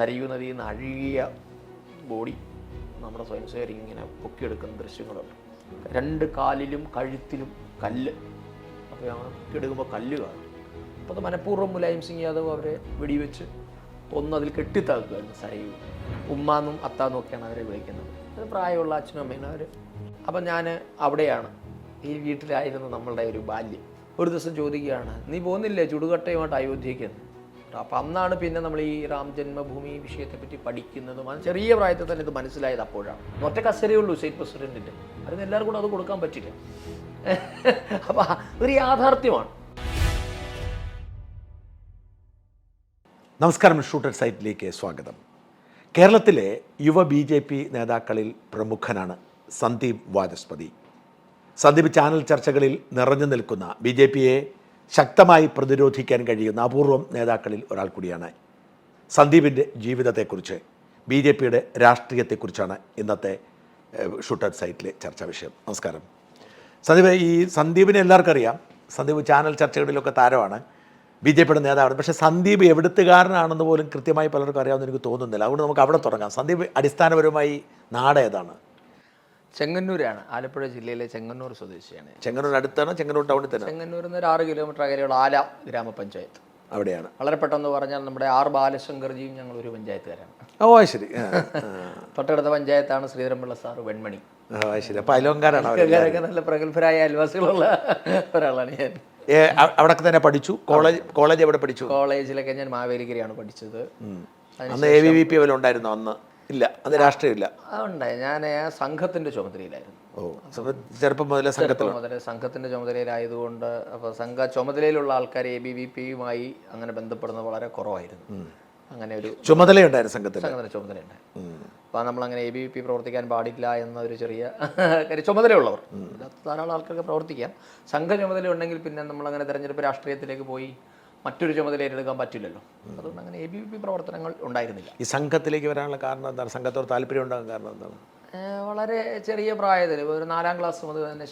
സരയൂ നദിയിൽ നിന്ന് അഴുകിയ ബോഡി നമ്മുടെ സ്വയം സേവകർ ഇങ്ങനെ പൊക്കിയെടുക്കുന്ന ദൃശ്യങ്ങളുണ്ട്. 2 കാലിലും കഴുത്തിലും കല്ല്. അപ്പോൾ ഞങ്ങൾ പൊക്കിയെടുക്കുമ്പോൾ കല്ല് കാണും. അപ്പോൾ അത് മനഃപൂർവ്വം മുലായം സിംഗ് യാദവ് അവരെ വെടിവെച്ച് അതിൽ കെട്ടിത്താക്കുകയായിരുന്നു. സരയൂ ഉമ്മാന്നും അത്താന്നും ഒക്കെയാണ് അവരെ വിളിക്കുന്നത്. അത് പ്രായമുള്ള അച്ഛനും അമ്മയും അവർ. അപ്പം ഞാൻ അവിടെയാണ്, ഈ വീട്ടിലായിരുന്നു നമ്മളുടെ ഒരു ബാല്യം. ഒരു ദിവസം ചോദിക്കുകയാണ്, നീ പോകുന്നില്ലേ ചുടുകട്ടയുമായിട്ട് അയോധ്യയ്ക്ക്? അപ്പം അന്നാണ് പിന്നെ നമ്മൾ ഈ രാം ജന്മഭൂമി വിഷയത്തെപ്പറ്റി പഠിക്കുന്നതും. അത് ചെറിയ പ്രായത്തിൽ തന്നെ ഇത് മനസ്സിലായത് അപ്പോഴാണ്. ഒറ്റ കസരേ ഉള്ളൂ സ്റ്റേറ്റ് പ്രസിഡൻറ്റിൻ്റെ, അതിന് എല്ലാവരും കൂടെ അത് കൊടുക്കാൻ പറ്റില്ല. അപ്പം ഒരു യാഥാർത്ഥ്യമാണ്. നമസ്കാരം, ഷൂട്ടർ സൈറ്റിലേക്ക് സ്വാഗതം. കേരളത്തിലെ യുവ BJP നേതാക്കളിൽ പ്രമുഖനാണ് സന്ദീപ് വാചസ്പതി. സന്ദീപ് ചാനൽ ചർച്ചകളിൽ നിറഞ്ഞു നിൽക്കുന്ന BJPയെ ശക്തമായി പ്രതിരോധിക്കാൻ കഴിയുന്ന അപൂർവം നേതാക്കളിൽ ഒരാൾ കൂടിയാണ്. സന്ദീപിൻ്റെ ജീവിതത്തെക്കുറിച്ച്, BJPയുടെ രാഷ്ട്രീയത്തെക്കുറിച്ചാണ് ഇന്നത്തെ ഷൂട്ടർ സൈറ്റിലെ ചർച്ചാ വിഷയം. നമസ്കാരം സന്ദീപ്. ഈ സന്ദീപിനെ എല്ലാവർക്കും അറിയാം. സന്ദീപ് ചാനൽ ചർച്ചകളിലൊക്കെ താരമാണ്, BJPയുടെ നേതാവാണ്. പക്ഷേ സന്ദീപ് എവിടുത്തുകാരനാണെന്ന് പോലും കൃത്യമായി പലർക്കും അറിയാമെന്ന് എനിക്ക് തോന്നുന്നില്ല. അതുകൊണ്ട് നമുക്ക് അവിടെ തുടങ്ങാം. സന്ദീപ് അടിസ്ഥാനപരമായി നാട് ഏതാണ്? ചെങ്ങന്നൂരാണ്, ആലപ്പുഴ ജില്ലയിലെ ചെങ്ങന്നൂർ സ്വദേശിയാണ്. ചെങ്ങന്നൂർ അടുത്താണ്? ചെങ്ങന്നൂർ ടൗണിൽ തന്നെ? ചെങ്ങന്നൂരിൽ നിന്ന് ഒരു 6 കിലോമീറ്റർ അകലെയുള്ള ആല ഗ്രാമപഞ്ചായത്ത്, അവിടെയാണ്. വളരെ പെട്ടെന്ന് പറഞ്ഞാൽ നമ്മുടെ R ബാലശങ്കർജിയും ഞങ്ങളൊരു പഞ്ചായത്തുകാരാണ്. ഓ ശരി. തൊട്ടടുത്ത പഞ്ചായത്താണ് ശ്രീധരൻപിള്ള സാറ്, വെൺമണി. ശരി. അപ്പോൾ അയലോങ്കാരാണ്. നല്ല പ്രഗത്ഭരായ അയൽവാസികളുള്ള ഒരാളാണ് ഞാൻ. അവിടെ തന്നെ പഠിച്ചു? കോളേജ് എവിടെ പഠിച്ചു? കോളേജിലൊക്കെ ഞാൻ മാവേലിക്കരയാണ് പഠിച്ചത്. അന്ന് ABVP വല്ല ഉണ്ടായിരുന്നു? അന്ന് ഇല്ല, അത് രാഷ്ട്രീയമില്ല. ഉണ്ടായി. ഞാൻ സംഘത്തിൻ്റെ ചുമതലയിലായിരുന്നു. ചെറുപ്പം മുതലേ സംഘത്തിൻ്റെ ചുമതലയിലായതുകൊണ്ട് അപ്പോൾ സംഘ ചുമതലയിലുള്ള ആൾക്കാർ ABVPയുമായി അങ്ങനെ ബന്ധപ്പെടുന്നത് വളരെ കുറവായിരുന്നു. അങ്ങനെ ഒരു ചുമതലയുണ്ടായിരുന്നു, സംഘത്തിൻ്റെ ചുമതലയുണ്ടായി. അപ്പോൾ നമ്മളങ്ങനെ ABVP പ്രവർത്തിക്കാൻ പാടില്ല എന്നൊരു ചെറിയ ചുമതലയുള്ളവർ, ധാരാളം ആൾക്കാർക്ക് പ്രവർത്തിക്കാം. സംഘ ചുമതല ഉണ്ടെങ്കിൽ പിന്നെ നമ്മളങ്ങനെ തെരഞ്ഞെടുപ്പ് രാഷ്ട്രീയത്തിലേക്ക് പോയി മറ്റൊരു ചുമതല ഏറ്റെടുക്കാൻ പറ്റില്ലല്ലോ. അതുകൊണ്ട് അങ്ങനെ ABVP പ്രവർത്തനങ്ങൾ ഉണ്ടായിരുന്നില്ല. ഈ സംഘത്തിലേക്ക് വരാനുള്ള കാരണം എന്താണ്? സംഘത്തോട് താല്പര്യം ഉണ്ടാകാൻ കാരണം എന്താണ്? വളരെ ചെറിയ പ്രായത്തിൽ, ഒരു 4ാം ക്ലാസ് മുതൽ തന്നെ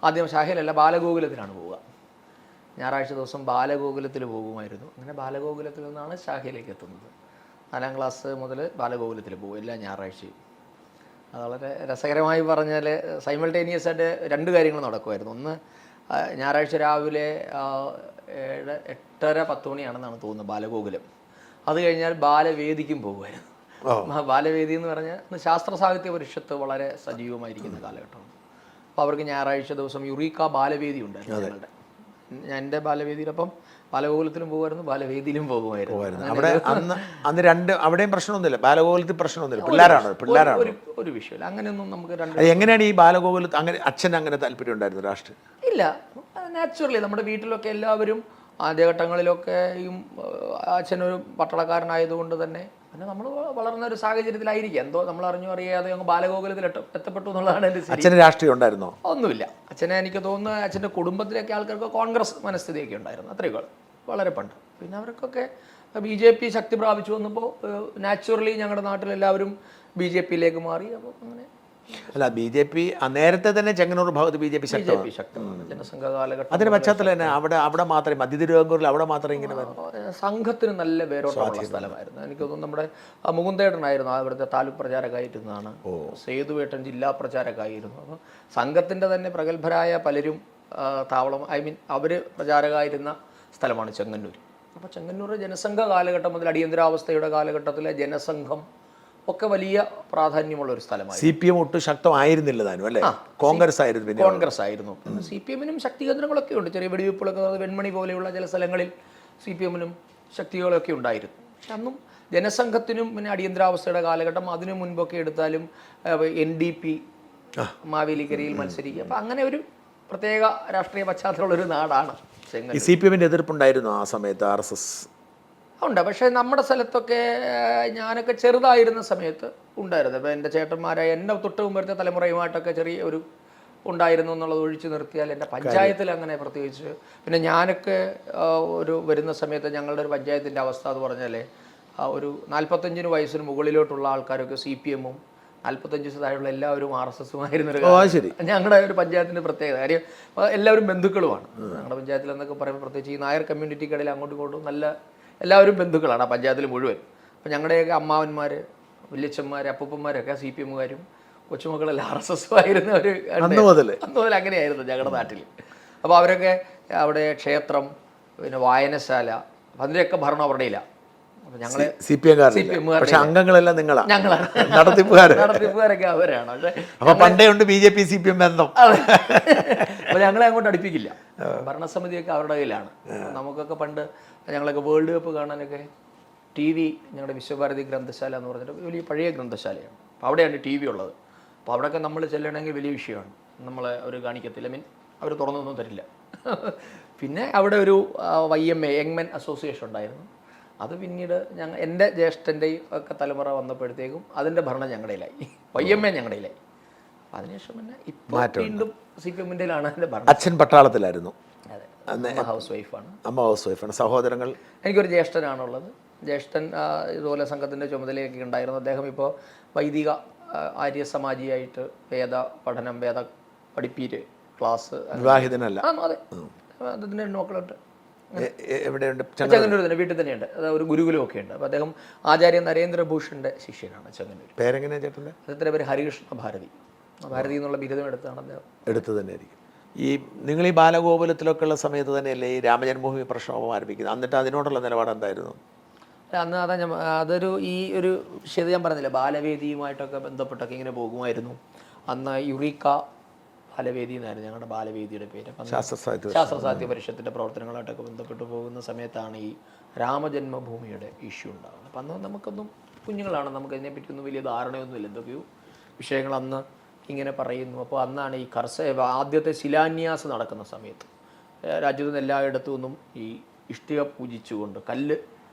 ആദ്യം ഷാഹിലല്ല ബാലഗോകുലത്തിലാണ് പോവുക. ഞായറാഴ്ച ദിവസം ബാലഗോകുലത്തിൽ പോകുമായിരുന്നു. അങ്ങനെ ബാലഗോകുലത്തിൽ നിന്നാണ് ഷാഹിലേക്ക് എത്തുന്നത്. 4ാം ക്ലാസ് മുതൽ ബാലഗോകുലത്തിൽ പോകും എല്ലാ ഞായറാഴ്ചയും. അത് വളരെ രസകരമായി പറഞ്ഞാൽ സൈമൾട്ടേനിയസ് ആയിട്ട് 2 കാര്യങ്ങൾ നടക്കുമായിരുന്നു. ഒന്ന്, ഞായറാഴ്ച രാവിലെ 8:30-10 മണിയാണെന്നാണ് തോന്നുന്നത് ബാലഗോകുലം. അത് കഴിഞ്ഞാൽ ബാലവേദിക്കും പോകുമായിരുന്നു. ബാലവേദി എന്ന് പറഞ്ഞാൽ ശാസ്ത്ര സാഹിത്യ പരിഷത്ത് വളരെ സജീവമായിരിക്കുന്ന കാലഘട്ടമാണ്. അപ്പോൾ അവർക്ക് ഞായറാഴ്ച ദിവസം യുറീക്ക ബാലവേദി ഉണ്ടായിരുന്നു ഞങ്ങളുടെ. ഞാൻ എൻ്റെ ബാലവേദിയിലപ്പം ബാലഗോകുലത്തിലും പോകുമായിരുന്നു, ബാലവേദിയിലും പോകുമായിരുന്നു. അവിടെ അന്ന് അവിടെയും പ്രശ്നമൊന്നുമില്ല, ബാലഗോകുലത്തിൽ പ്രശ്നമൊന്നുമില്ല, പിള്ളേരാണ് ഒരു വിഷയമില്ല. അങ്ങനെയൊന്നും നമുക്ക് എങ്ങനെയാണ് ഈ ബാലഗോകുലത്ത് അങ്ങനെ അച്ഛൻ അങ്ങനെ താല്പര്യം ഉണ്ടായിരുന്നു രാഷ്ട്രീയം? ഇല്ല, നാച്ചുറലി നമ്മുടെ വീട്ടിലൊക്കെ എല്ലാവരും ആദ്യഘട്ടങ്ങളിലൊക്കെയും അച്ഛനൊരു പട്ടാളക്കാരനായതുകൊണ്ട് തന്നെ പിന്നെ നമ്മൾ വളർന്ന ഒരു സാഹചര്യത്തിലായിരിക്കും എന്തോ നമ്മൾ അറിയാതെ അങ്ങ് ബാലഗോകുലത്തിൽ എത്തപ്പെട്ടു എന്നുള്ളതാണ് എൻ്റെ. അച്ഛന് രാഷ്ട്രീയം ഉണ്ടായിരുന്നോ? ഒന്നുമില്ല. അച്ഛനെ എനിക്ക് തോന്നുന്നു അച്ഛൻ്റെ കുടുംബത്തിലൊക്കെ ആൾക്കാർക്ക് കോൺഗ്രസ് മനസ്ഥിതിയൊക്കെ ഉണ്ടായിരുന്നു, അത്രയൊക്കെ വളരെ പണ്ട്. പിന്നെ അവർക്കൊക്കെ BJP ശക്തി പ്രാപിച്ചു വന്നപ്പോൾ നാച്ചുറലി ഞങ്ങളുടെ നാട്ടിലെല്ലാവരും BJPയിലേക്ക് മാറി. അപ്പോൾ അങ്ങനെ അല്ല, BJP നേരത്തെ തന്നെ ചെങ്ങന്നൂർ ഭാഗത്ത് BJP ശക്തമാണ്. ജനസംഘ കാലഘട്ടം അതിന് പശ്ചാത്തലം തന്നെ അവിടെ മാത്രമേ മധ്യ തിരുവിതാംകൂറിൽ അവിടെ മാത്രമേ ഇങ്ങനെ സംഘത്തിന് നല്ല വേരോട്ടമുള്ള സ്ഥലമായിരുന്നു. എനിക്ക് തോന്നുന്നു നമ്മുടെ മുകുന്ദേട്ടനായിരുന്നു അവിടുത്തെ താലൂക്ക് പ്രചാരകായിരുന്നതാണ്. സേതുവേട്ടൻ ജില്ലാ പ്രചാരകായിരുന്നു. അപ്പോൾ സംഘത്തിൻ്റെ തന്നെ പ്രഗത്ഭരായ പലരും അവർ പ്രചാരകായിരുന്ന സ്ഥലമാണ് ചെങ്ങന്നൂർ. അപ്പോൾ ചെങ്ങന്നൂർ ജനസംഘ കാലഘട്ടം മുതൽ അടിയന്തരാവസ്ഥയുടെ കാലഘട്ടത്തിലെ ജനസംഘം ഒക്കെ വലിയ പ്രാധാന്യമുള്ള ഒരു സ്ഥലമായി. CPM ഒട്ടും ശക്തമായിരുന്നില്ല താനും, അല്ലേ? കോൺഗ്രസ് ആയിരുന്നു. പിന്നെ CPMനും ശക്തി കേന്ദ്രങ്ങളൊക്കെ ഉണ്ട്. ചെറിയ വെടിവെപ്പുകളൊക്കെ വെൺമണി പോലെയുള്ള ചില സ്ഥലങ്ങളിൽ CPMനും ശക്തികളൊക്കെ ഉണ്ടായിരുന്നു. പക്ഷെ അന്നും ജനസംഘത്തിനും പിന്നെ അടിയന്തരാവസ്ഥയുടെ കാലഘട്ടം അതിനു മുൻപൊക്കെ എടുത്താലും NDP മാവേലിക്കരയിൽ മത്സരിക്കുക. അപ്പം അങ്ങനെ ഒരു പ്രത്യേക രാഷ്ട്രീയ പശ്ചാത്തലമുള്ളൊരു നാടാണ് ചെങ്ങന്നൂർ. ഈ CPMന്റെ എതിർപ്പുണ്ടായിരുന്നു ആ സമയത്ത്? RSS ഉണ്ട്, പക്ഷേ നമ്മുടെ സ്ഥലത്തൊക്കെ ഞാനൊക്കെ ചെറുതായിരുന്ന സമയത്ത് ഉണ്ടായിരുന്നു. അപ്പോൾ എൻ്റെ ചേട്ടന്മാരായ എന്നെ തൊട്ട് മുമ്പത്തെ തലമുറയുമായിട്ടൊക്കെ ചെറിയ ഒരു ഉണ്ടായിരുന്നു എന്നുള്ളത് ഒഴിച്ചു നിർത്തിയാൽ എൻ്റെ പഞ്ചായത്തിൽ അങ്ങനെ പ്രത്യേകിച്ച്. പിന്നെ ഞാനൊക്കെ വരുന്ന സമയത്ത് ഞങ്ങളുടെ ഒരു പഞ്ചായത്തിൻ്റെ അവസ്ഥ എന്ന് പറഞ്ഞാൽ ഒരു 45 വയസ്സിന് മുകളിലോട്ടുള്ള ആൾക്കാരൊക്കെ CPMഉം 45 താഴെയുള്ള എല്ലാവരും RSSുമായിരുന്നൊരു ഞങ്ങളുടെ ഒരു പഞ്ചായത്തിൻ്റെ പ്രത്യേകത. കാര്യം എല്ലാവരും ബന്ധുക്കളുമാണ് ഞങ്ങളുടെ പഞ്ചായത്തിൽ എന്നൊക്കെ പറയുമ്പോൾ. പ്രത്യേകിച്ച് ഈ നായർ കമ്മ്യൂണിറ്റിക്കിടയിൽ അങ്ങോട്ടും ഇങ്ങോട്ടും എല്ലാവരും ബന്ധുക്കളാണ് ആ പഞ്ചായത്തിൽ മുഴുവൻ. അപ്പോൾ ഞങ്ങളുടെയൊക്കെ അമ്മാവന്മാർ, വല്യച്ഛന്മാർ, അപ്പൂപ്പന്മാരൊക്കെ CPM-കാരും കൊച്ചുമക്കളെല്ലാം RSS ആയിരുന്ന ഒരു അന്ന് മുതൽ അങ്ങനെയായിരുന്നു ഞങ്ങളുടെ നാട്ടിൽ. അപ്പോൾ അവരൊക്കെ അവിടെ ക്ഷേത്രം, പിന്നെ വായനശാല, അതിൻ്റെയൊക്കെ ഭരണം അവരുടെയില്ല. അപ്പോൾ ഞങ്ങൾ CPM-കാർ, പക്ഷെ അംഗങ്ങളെല്ലാം നിങ്ങളാണ്, ഞങ്ങളാണ് നടത്തിപ്പുകാരൊക്കെ അവരാണ്. പക്ഷേ അപ്പോൾ പണ്ടേ ഉണ്ട് BJP CPM ബന്ധം. അപ്പോൾ ഞങ്ങളെ അങ്ങോട്ട് അടുപ്പിക്കില്ല. ഭരണസമിതിയൊക്കെ അവരുടെ കയ്യിലാണ്. നമുക്കൊക്കെ പണ്ട് ഞങ്ങളൊക്കെ വേൾഡ് കപ്പ് കാണാനൊക്കെ TV, ഞങ്ങളുടെ വിശ്വഭാരതി ഗ്രന്ഥശാല എന്ന് പറഞ്ഞിട്ട് വലിയ പഴയ ഗ്രന്ഥശാലയാണ്. അപ്പോൾ അവിടെയാണ് TV ഉള്ളത്. അപ്പോൾ അവിടെയൊക്കെ നമ്മൾ ചെല്ലണമെങ്കിൽ വലിയ വിഷയമാണ്. നമ്മളെ അവർ കാണിക്കത്തില്ല, അവർ തുറന്നൊന്നും തരില്ല. പിന്നെ അവിടെ ഒരു YMA, യങ് മെൻ അസോസിയേഷൻ ഉണ്ടായിരുന്നു. അത് പിന്നീട് എൻ്റെ ജ്യേഷ്ഠൻ്റെയും ഒക്കെ തലമുറ വന്നപ്പോഴത്തേക്കും അതിൻ്റെ ഭരണം ഞങ്ങളുടെയിലായി, YMA ഞങ്ങളുടെയിലായി. അതിനുശേഷം പിന്നെ ഇപ്പോൾ വീണ്ടും CPM-ൻ്റെയിലാണ് അതിൻ്റെ ഭരണം. അച്ഛൻ പട്ടാളത്തിലായിരുന്നു. അതെ, അമ്മ ഹൗസ് വൈഫാണ്. സഹോദരങ്ങൾ? എനിക്കൊരു ജ്യേഷ്ഠനാണുള്ളത്. ജ്യേഷ്ഠൻ ഇതുപോലെ സംഘത്തിൻ്റെ ചുമതലയൊക്കെ ഉണ്ടായിരുന്നു. അദ്ദേഹം ഇപ്പോൾ വൈദിക ആര്യ സമാജിയായിട്ട് വേദ പഠനം, വേദ പഠിപ്പീര് ക്ലാസ്. വിവാഹിതനല്ല? അതെ, അദ്ദേഹത്തിൻ്റെ മക്കളുണ്ട്. എവിടെയുണ്ട്? ചെങ്ങന്നൂർ തന്നെ, വീട്ടിൽ തന്നെയുണ്ട്. ഒരു ഗുരുകുലം ഒക്കെ ഉണ്ട്. അപ്പോൾ അദ്ദേഹം ആചാര്യ നരേന്ദ്രഭൂഷൻ്റെ ശിഷ്യനാണ് ചെങ്ങന്നൂർ. പേരെങ്ങനെയാണ് ചേട്ടൻ്റെ? അദ്ദേഹത്തിൻ്റെ പേര് ഹരികൃഷ്ണ ഭാരതി. ഭാരതി എന്നുള്ള ബിരുദം എടുത്താണ് അദ്ദേഹം. എടുത്തു തന്നെ ആയിരിക്കും. നിങ്ങൾ ഈ ബാലഗോകുലത്തിലൊക്കെ ഉള്ള സമയത്ത് തന്നെയല്ലേ ഈ രാമജന്മഭൂമി പ്രക്ഷോഭം ആരംഭിക്കുന്നത്? എന്നിട്ട് അതിനോടുള്ള നിലപാട് എന്തായിരുന്നു? അന്ന് അതൊരു ഈ ഒരു വിഷയത ഞാൻ പറഞ്ഞില്ല, ബാലവേദിയുമായിട്ടൊക്കെ ബന്ധപ്പെട്ടൊക്കെ ഇങ്ങനെ പോകുമായിരുന്നു. അന്ന് യുറീക്ക ബാലവേദി എന്നായിരുന്നു ഞങ്ങളുടെ ബാലവേദിയുടെ പേര്. ശാസ്ത്ര സാഹിത്യ പരിഷത്തിൻ്റെ പ്രവർത്തനങ്ങളായിട്ടൊക്കെ ബന്ധപ്പെട്ട് പോകുന്ന സമയത്താണ് ഈ രാമജന്മഭൂമിയുടെ ഇഷ്യൂ ഉണ്ടാകുന്നത്. അപ്പം അന്ന് നമുക്കൊന്നും കുഞ്ഞുങ്ങളാണ്, നമുക്ക് അതിനെപ്പറ്റിയൊന്നും വലിയ ധാരണയൊന്നുമില്ല. എന്തൊക്കെയോ വിഷയങ്ങൾ അന്ന് ഇങ്ങനെ പറയുന്നു. അപ്പോൾ അന്നാണ് ഈ ആദ്യത്തെ ശിലാന്യാസം നടക്കുന്ന സമയത്ത് രാജ്യത്തു നിന്ന് എല്ലായിടത്തു നിന്നും ഈ ഇഷ്ടിക പൂജിച്ചുകൊണ്ട്, കല്ല്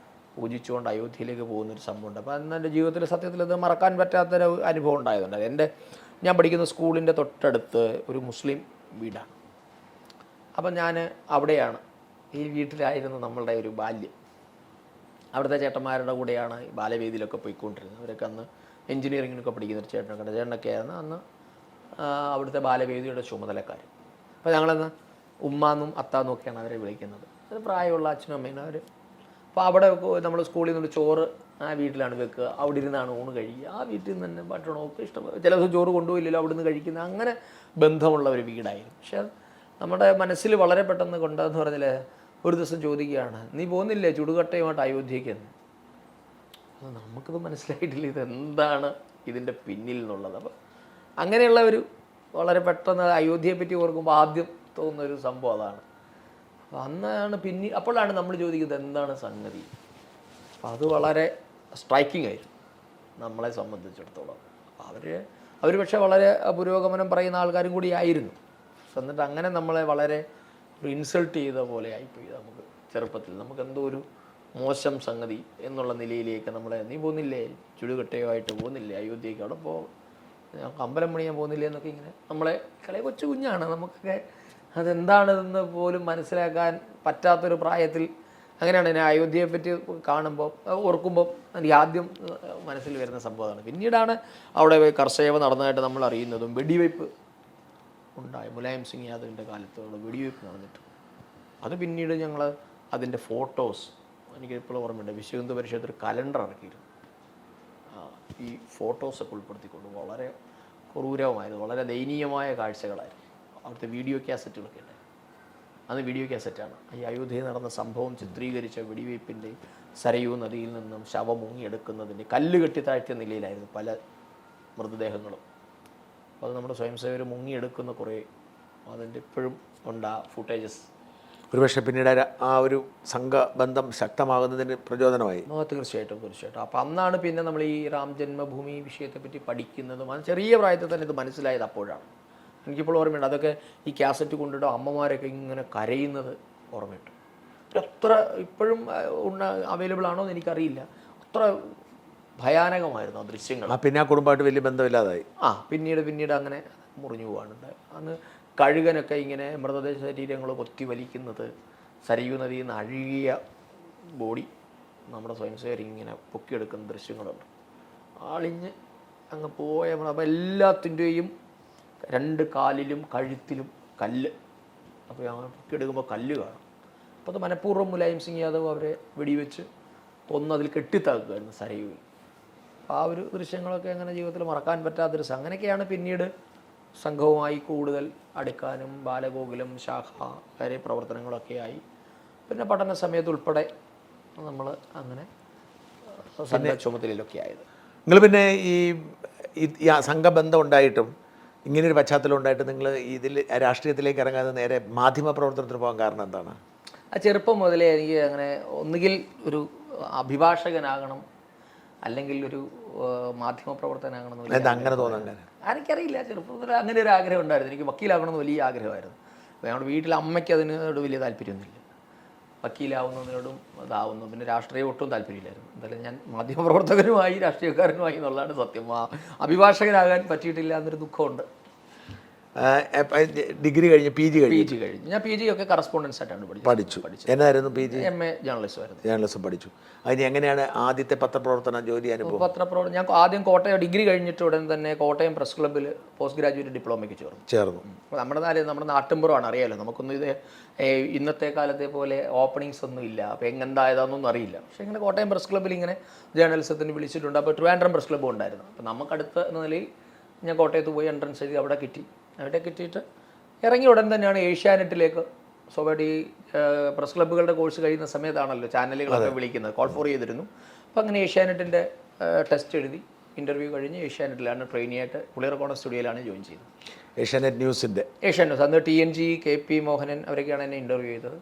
പൂജിച്ചുകൊണ്ട് അയോധ്യയിലേക്ക് പോകുന്നൊരു സംഭവമുണ്ട്. അപ്പോൾ അന്ന് എൻ്റെ ജീവിതത്തിൽ സത്യത്തിൽ അത് മറക്കാൻ പറ്റാത്തൊരു അനുഭവം ഉണ്ടായതുകൊണ്ട് ഞാൻ പഠിക്കുന്ന സ്കൂളിൻ്റെ തൊട്ടടുത്ത് ഒരു മുസ്ലിം വീടാണ്. അപ്പം ഞാൻ അവിടെയാണ്, ഈ വീട്ടിലായിരുന്നു നമ്മളുടെ ഒരു ബാല്യം. അവിടുത്തെ ചേട്ടന്മാരുടെ കൂടെയാണ് ഈ ബാലവേദിയിലൊക്കെ പോയിക്കൊണ്ടിരുന്നത്. അവരൊക്കെ അന്ന് എഞ്ചിനീയറിങ്ങിനൊക്കെ പഠിക്കുന്നൊരു ചേട്ടനൊക്കെ ആയിരുന്നു അന്ന് അവിടുത്തെ ബാലവേദിയുടെ ചുമതലക്കാർ. അപ്പോൾ ഞങ്ങളന്ന് ഉമ്മാന്നും അത്താന്നും ഒക്കെയാണ് അവരെ വിളിക്കുന്നത്. അത് പ്രായമുള്ള അച്ഛനും അമ്മയും അവർ. അപ്പോൾ അവിടെ നമ്മൾ സ്കൂളിൽ നിന്നൊരു ചോറ് ആ വീട്ടിലാണ് വെക്കുക, അവിടെ ഇരുന്നാണ് ഊണ് കഴിക്കുക. ആ വീട്ടിൽ നിന്ന് തന്നെ ഭക്ഷണമൊക്കെ ഇഷ്ടം. ചില ദിവസം ചോറ് കൊണ്ടുപോയില്ലല്ലോ, അവിടെ നിന്ന് കഴിക്കുന്ന അങ്ങനെ ബന്ധമുള്ള ഒരു വീടായിരുന്നു. പക്ഷെ നമ്മുടെ മനസ്സിൽ വളരെ പെട്ടെന്ന് കൊണ്ടെന്ന് പറഞ്ഞാൽ ഒരു ദിവസം ചോദിക്കുകയാണ്, നീ പോകുന്നില്ലേ ചുടുകട്ടയുമായിട്ട് അയോധ്യയ്ക്ക് എന്ന്. അപ്പോൾ നമുക്കത് മനസ്സിലായിട്ടില്ല ഇതെന്താണ് ഇതിൻ്റെ പിന്നിൽ എന്നുള്ളത്. അപ്പോൾ അങ്ങനെയുള്ള ഒരു വളരെ പെട്ടെന്ന് അയോധ്യയെ പറ്റി ഓർക്കുമ്പോൾ ആദ്യം തോന്നുന്നൊരു സംഭവം അതാണ്. അപ്പോൾ അന്നാണ് അപ്പോഴാണ് നമ്മൾ ചോദിക്കുന്നത് എന്താണ് സംഗതി. അപ്പോൾ അത് വളരെ സ്ട്രൈക്കിംഗ് ആയിരുന്നു നമ്മളെ സംബന്ധിച്ചിടത്തോളം. അവർ പക്ഷേ വളരെ പുരോഗമനം പറയുന്ന ആൾക്കാരും കൂടി ആയിരുന്നു. എന്നിട്ട് അങ്ങനെ നമ്മളെ വളരെ ഒരു ഇൻസൾട്ട് ചെയ്ത പോലെ ആയിപ്പോയി. നമുക്ക് ചെറുപ്പത്തിൽ നമുക്കെന്തോ ഒരു മോശം സംഗതി എന്നുള്ള നിലയിലേക്ക് നമ്മളെ, നീ പോകുന്നില്ലേ ചുടുകട്ടയോ ആയിട്ട് പോകുന്നില്ലേ അയോധ്യയ്ക്ക്, അവിടെ അമ്പലം പണിയാൻ പോകുന്നില്ലേ എന്നൊക്കെ ഇങ്ങനെ നമ്മളെ കൊച്ചു കുഞ്ഞാണ്, നമുക്കൊക്കെ അതെന്താണെന്ന് പോലും മനസ്സിലാക്കാൻ പറ്റാത്തൊരു പ്രായത്തിൽ അങ്ങനെയാണ് ഞാൻ അയോധ്യയെ പറ്റി കാണുമ്പോൾ ഓർക്കുമ്പോൾ എനിക്ക് ആദ്യം മനസ്സിൽ വരുന്ന സംഭവമാണ്. പിന്നീടാണ് അവിടെ കർഷക നടന്നതായിട്ട് നമ്മൾ അറിയുന്നതും വെടിവയ്പ്പ് ഉണ്ടായി. മുലായം സിംഗ് യാദവിൻ്റെ കാലത്ത് അവിടെ വെടിവയ്പ്പ് നടന്നിട്ട് അത് പിന്നീട് ഞങ്ങൾ അതിൻ്റെ ഫോട്ടോസ് എനിക്കിപ്പോഴും ഓർമ്മയുണ്ട്. വിശ്വ ഹിന്ദു പരിഷത്ത് ഒരു കലണ്ടർ ഇറക്കിയിരുന്നു ഈ ഫോട്ടോസൊക്കെ ഉൾപ്പെടുത്തിക്കൊണ്ട്. വളരെ ക്രൂരമായിരുന്നു, വളരെ ദയനീയമായ കാഴ്ചകളായിരുന്നു. അവിടുത്തെ വീഡിയോ കാസറ്റുകളൊക്കെ ഉണ്ടായിരുന്നു. അന്ന് വീഡിയോ കാസറ്റാണ് ഈ അയോധ്യയിൽ നടന്ന സംഭവം ചിത്രീകരിച്ച വെടിവയ്പ്പിൻ്റെ സരയൂ നദിയിൽ നിന്നും ശവം മുങ്ങിയെടുക്കുന്നതിൻ്റെ കല്ല് കെട്ടി താഴ്ത്തിയ നിലയിലായിരുന്നു പല മൃതദേഹങ്ങളും. അപ്പോൾ അത് നമ്മുടെ സ്വയംസേവകർ മുങ്ങിയെടുക്കുന്ന കുറേ അതിൻ്റെ ഇപ്പോഴും ഉണ്ട് ആ ഫുട്ടേജസ്. ഒരുപക്ഷെ പിന്നീട് ആ ഒരു സംഘബന്ധം ശക്തമാകുന്നതിന് പ്രചോദനമായി. തീർച്ചയായിട്ടും. അപ്പോൾ അന്നാണ് പിന്നെ നമ്മൾ ഈ രാം ജന്മഭൂമി വിഷയത്തെപ്പറ്റി പഠിക്കുന്നതും അത് ചെറിയ പ്രായത്തിൽ തന്നെ ഇത് മനസ്സിലായത് അപ്പോഴാണ്. എനിക്കിപ്പോൾ ഓർമ്മയുണ്ട്, അതൊക്കെ ഈ കാസറ്റ് കൊണ്ടിട്ട് അമ്മമാരൊക്കെ ഇങ്ങനെ കരയുന്നത് ഓർമ്മയുണ്ട്. അത്ര ഇപ്പോഴും അവൈലബിൾ ആണോ എന്ന് എനിക്കറിയില്ല, അത്ര ഭയാനകമായിരുന്നു ആ ദൃശ്യങ്ങൾ. പിന്നെ ആ കുടുംബമായിട്ട് വലിയ ബന്ധമില്ലാതായി. പിന്നീട് അങ്ങനെ മുറിഞ്ഞു പോകാനുണ്ടായി. അന്ന് കഴുകനൊക്കെ ഇങ്ങനെ മൃതദേഹ ശരീരങ്ങൾ കൊത്തി വലിക്കുന്നത്, സരയൂ നദിയിൽ നിന്ന് അഴുകിയ ബോഡി നമ്മുടെ സ്വയംസേവർ ഇങ്ങനെ പൊക്കിയെടുക്കുന്ന ദൃശ്യങ്ങളുണ്ട്. ആളിഞ്ഞ് അങ്ങ് പോയ അപ്പോൾ എല്ലാത്തിൻ്റെയും 2 കാലിലും കഴുത്തിലും കല്ല്. അപ്പോൾ പൊക്കിയെടുക്കുമ്പോൾ കല്ല് കാണും. അപ്പോൾ അത് മനഃപൂർവ്വം മുലായം സിംഗ് യാദവ് അവരെ വെടിവെച്ച് കൊന്ന് അതിൽ കെട്ടിത്താക്കുകയായിരുന്നു സരയുവിൽ. അപ്പോൾ ആ ഒരു ദൃശ്യങ്ങളൊക്കെ അങ്ങനെ ജീവിതത്തിൽ മറക്കാൻ പറ്റാത്തൊരു അങ്ങനെയൊക്കെയാണ് പിന്നീട് സംഘവുമായി കൂടുതൽ അടുക്കാനും ബാലഗോകുലം ശാഖ കാര്യ പ്രവർത്തനങ്ങളൊക്കെയായി പിന്നെ പഠന സമയത്ത് ഉൾപ്പെടെ നമ്മൾ അങ്ങനെ സംഘ ചുമതലയിലൊക്കെ ആയത്. നിങ്ങൾ പിന്നെ ഈ സംഘബന്ധം ഉണ്ടായിട്ടും ഇങ്ങനെയൊരു പശ്ചാത്തലം ഉണ്ടായിട്ട് നിങ്ങൾ ഇതിൽ രാഷ്ട്രീയത്തിലേക്ക് ഇറങ്ങാതെ നേരെ മാധ്യമ പ്രവർത്തനത്തിന് പോകാൻ കാരണം എന്താണ്? ആ ചെറുപ്പം മുതലേ എനിക്ക് അങ്ങനെ ഒന്നുകിൽ ഒരു അഭിഭാഷകനാകണം അല്ലെങ്കിൽ ഒരു മാധ്യമപ്രവർത്തകനാകണം. എന്താ അങ്ങനെ തോന്നാൻ? എനിക്കറിയില്ല, ചെറുപ്പം മുതലേ അങ്ങനെ ഒരു ആഗ്രഹം ഉണ്ടായിരുന്നു. എനിക്ക് വക്കീലാകണമെന്ന് വലിയ ആഗ്രഹമായിരുന്നു. അപ്പോൾ ഞങ്ങളുടെ വീട്ടിൽ അമ്മയ്ക്ക് അതിനോട് വലിയ താല്പര്യമൊന്നുമില്ല, വക്കീലാവുന്നതിനോടും ഇതാവുന്നു. പിന്നെ രാഷ്ട്രീയം ഒട്ടും താല്പര്യമില്ലായിരുന്നു. എന്തായാലും ഞാൻ മാധ്യമപ്രവർത്തകനുമായി രാഷ്ട്രീയക്കാരനുമായി എന്നുള്ളതാണ് സത്യം. അഭിഭാഷകനാകാൻ പറ്റിയിട്ടില്ല എന്നൊരു ദുഃഖമുണ്ട്. ഡിഗ്രി കഴിഞ്ഞ് പി ജി കഴിഞ്ഞു. ഞാൻ പി ജി ഒക്കെ കറസ്പോണ്ടൻസ് ആയിട്ടാണ് പഠിച്ചു. എന്നായിരുന്നു പി ജി? MA ജേർണലിസം ആയിരുന്നു. ജേർണലിസം പഠിച്ചു. അതിന് എങ്ങനെയാണ് ആദ്യത്തെ പത്രപ്രവർത്തന ജോലി അനുഭവം? പത്രപ്രവർത്തനം ഞാൻ ആദ്യം കോട്ടയം ഡിഗ്രി കഴിഞ്ഞിട്ട് ഉടൻ തന്നെ കോട്ടയം പ്രസ് ക്ലബ്ബിൽ പോസ്റ്റ് ഗ്രാജുവേറ്റ് ഡിപ്ലോമയ്ക്ക് ചേർന്നു. അപ്പോൾ നമ്മുടെ നാട്ടിൻപുറമാണ്, അറിയാമല്ലോ. നമുക്കൊന്നും ഇത് ഇന്നത്തെ കാലത്തെ പോലെ ഓപ്പണിങ്സ് ഒന്നും ഇല്ല. അപ്പോൾ എന്തായതാണെന്നൊന്നും അറിയില്ല. പക്ഷേ ഇങ്ങനെ കോട്ടയം പ്രസ് ക്ലബ്ബിൽ ഇങ്ങനെ ജേർണലിസത്തിന് വിളിച്ചിട്ടുണ്ട്. അപ്പോൾ ട്രിവാൻഡ്രം പ്രസ് ക്ലബ്ബും ഉണ്ടായിരുന്നു. അപ്പോൾ നമുക്കടുത്ത് എന്ന നിലയിൽ ഞാൻ കോട്ടയത്ത് പോയി എൻട്രൻസ് എഴുതി അവിടെ കിട്ടിയിട്ട് ഇറങ്ങി ഉടൻ തന്നെയാണ് ഏഷ്യാനെറ്റിലേക്ക്. സ്വാഭാവിക ഈ പ്രസ് ക്ലബ്ബുകളുടെ കോഴ്സ് കഴിയുന്ന സമയത്താണല്ലോ ചാനലുകളൊക്കെ വിളിക്കുന്നത്, കോൾ ഫോർ ചെയ്തിരുന്നു. അപ്പോൾ അങ്ങനെ ഏഷ്യാനെറ്റിൻ്റെ ടെസ്റ്റ് എഴുതി ഇൻ്റർവ്യൂ കഴിഞ്ഞ് ഏഷ്യാനെറ്റിലാണ് ട്രെയിനിയായിട്ട് പുളിയറക്കോണ സ്റ്റുഡിയോയിലാണ് ജോയിൻ ചെയ്തത്. ഏഷ്യാനെറ്റ് ന്യൂസിൻ്റെ ഏഷ്യാനെറ്റ് അന്ന് TNG KP മോഹനൻ അവരൊക്കെയാണ് എന്നെ ഇൻ്റർവ്യൂ ചെയ്തത്.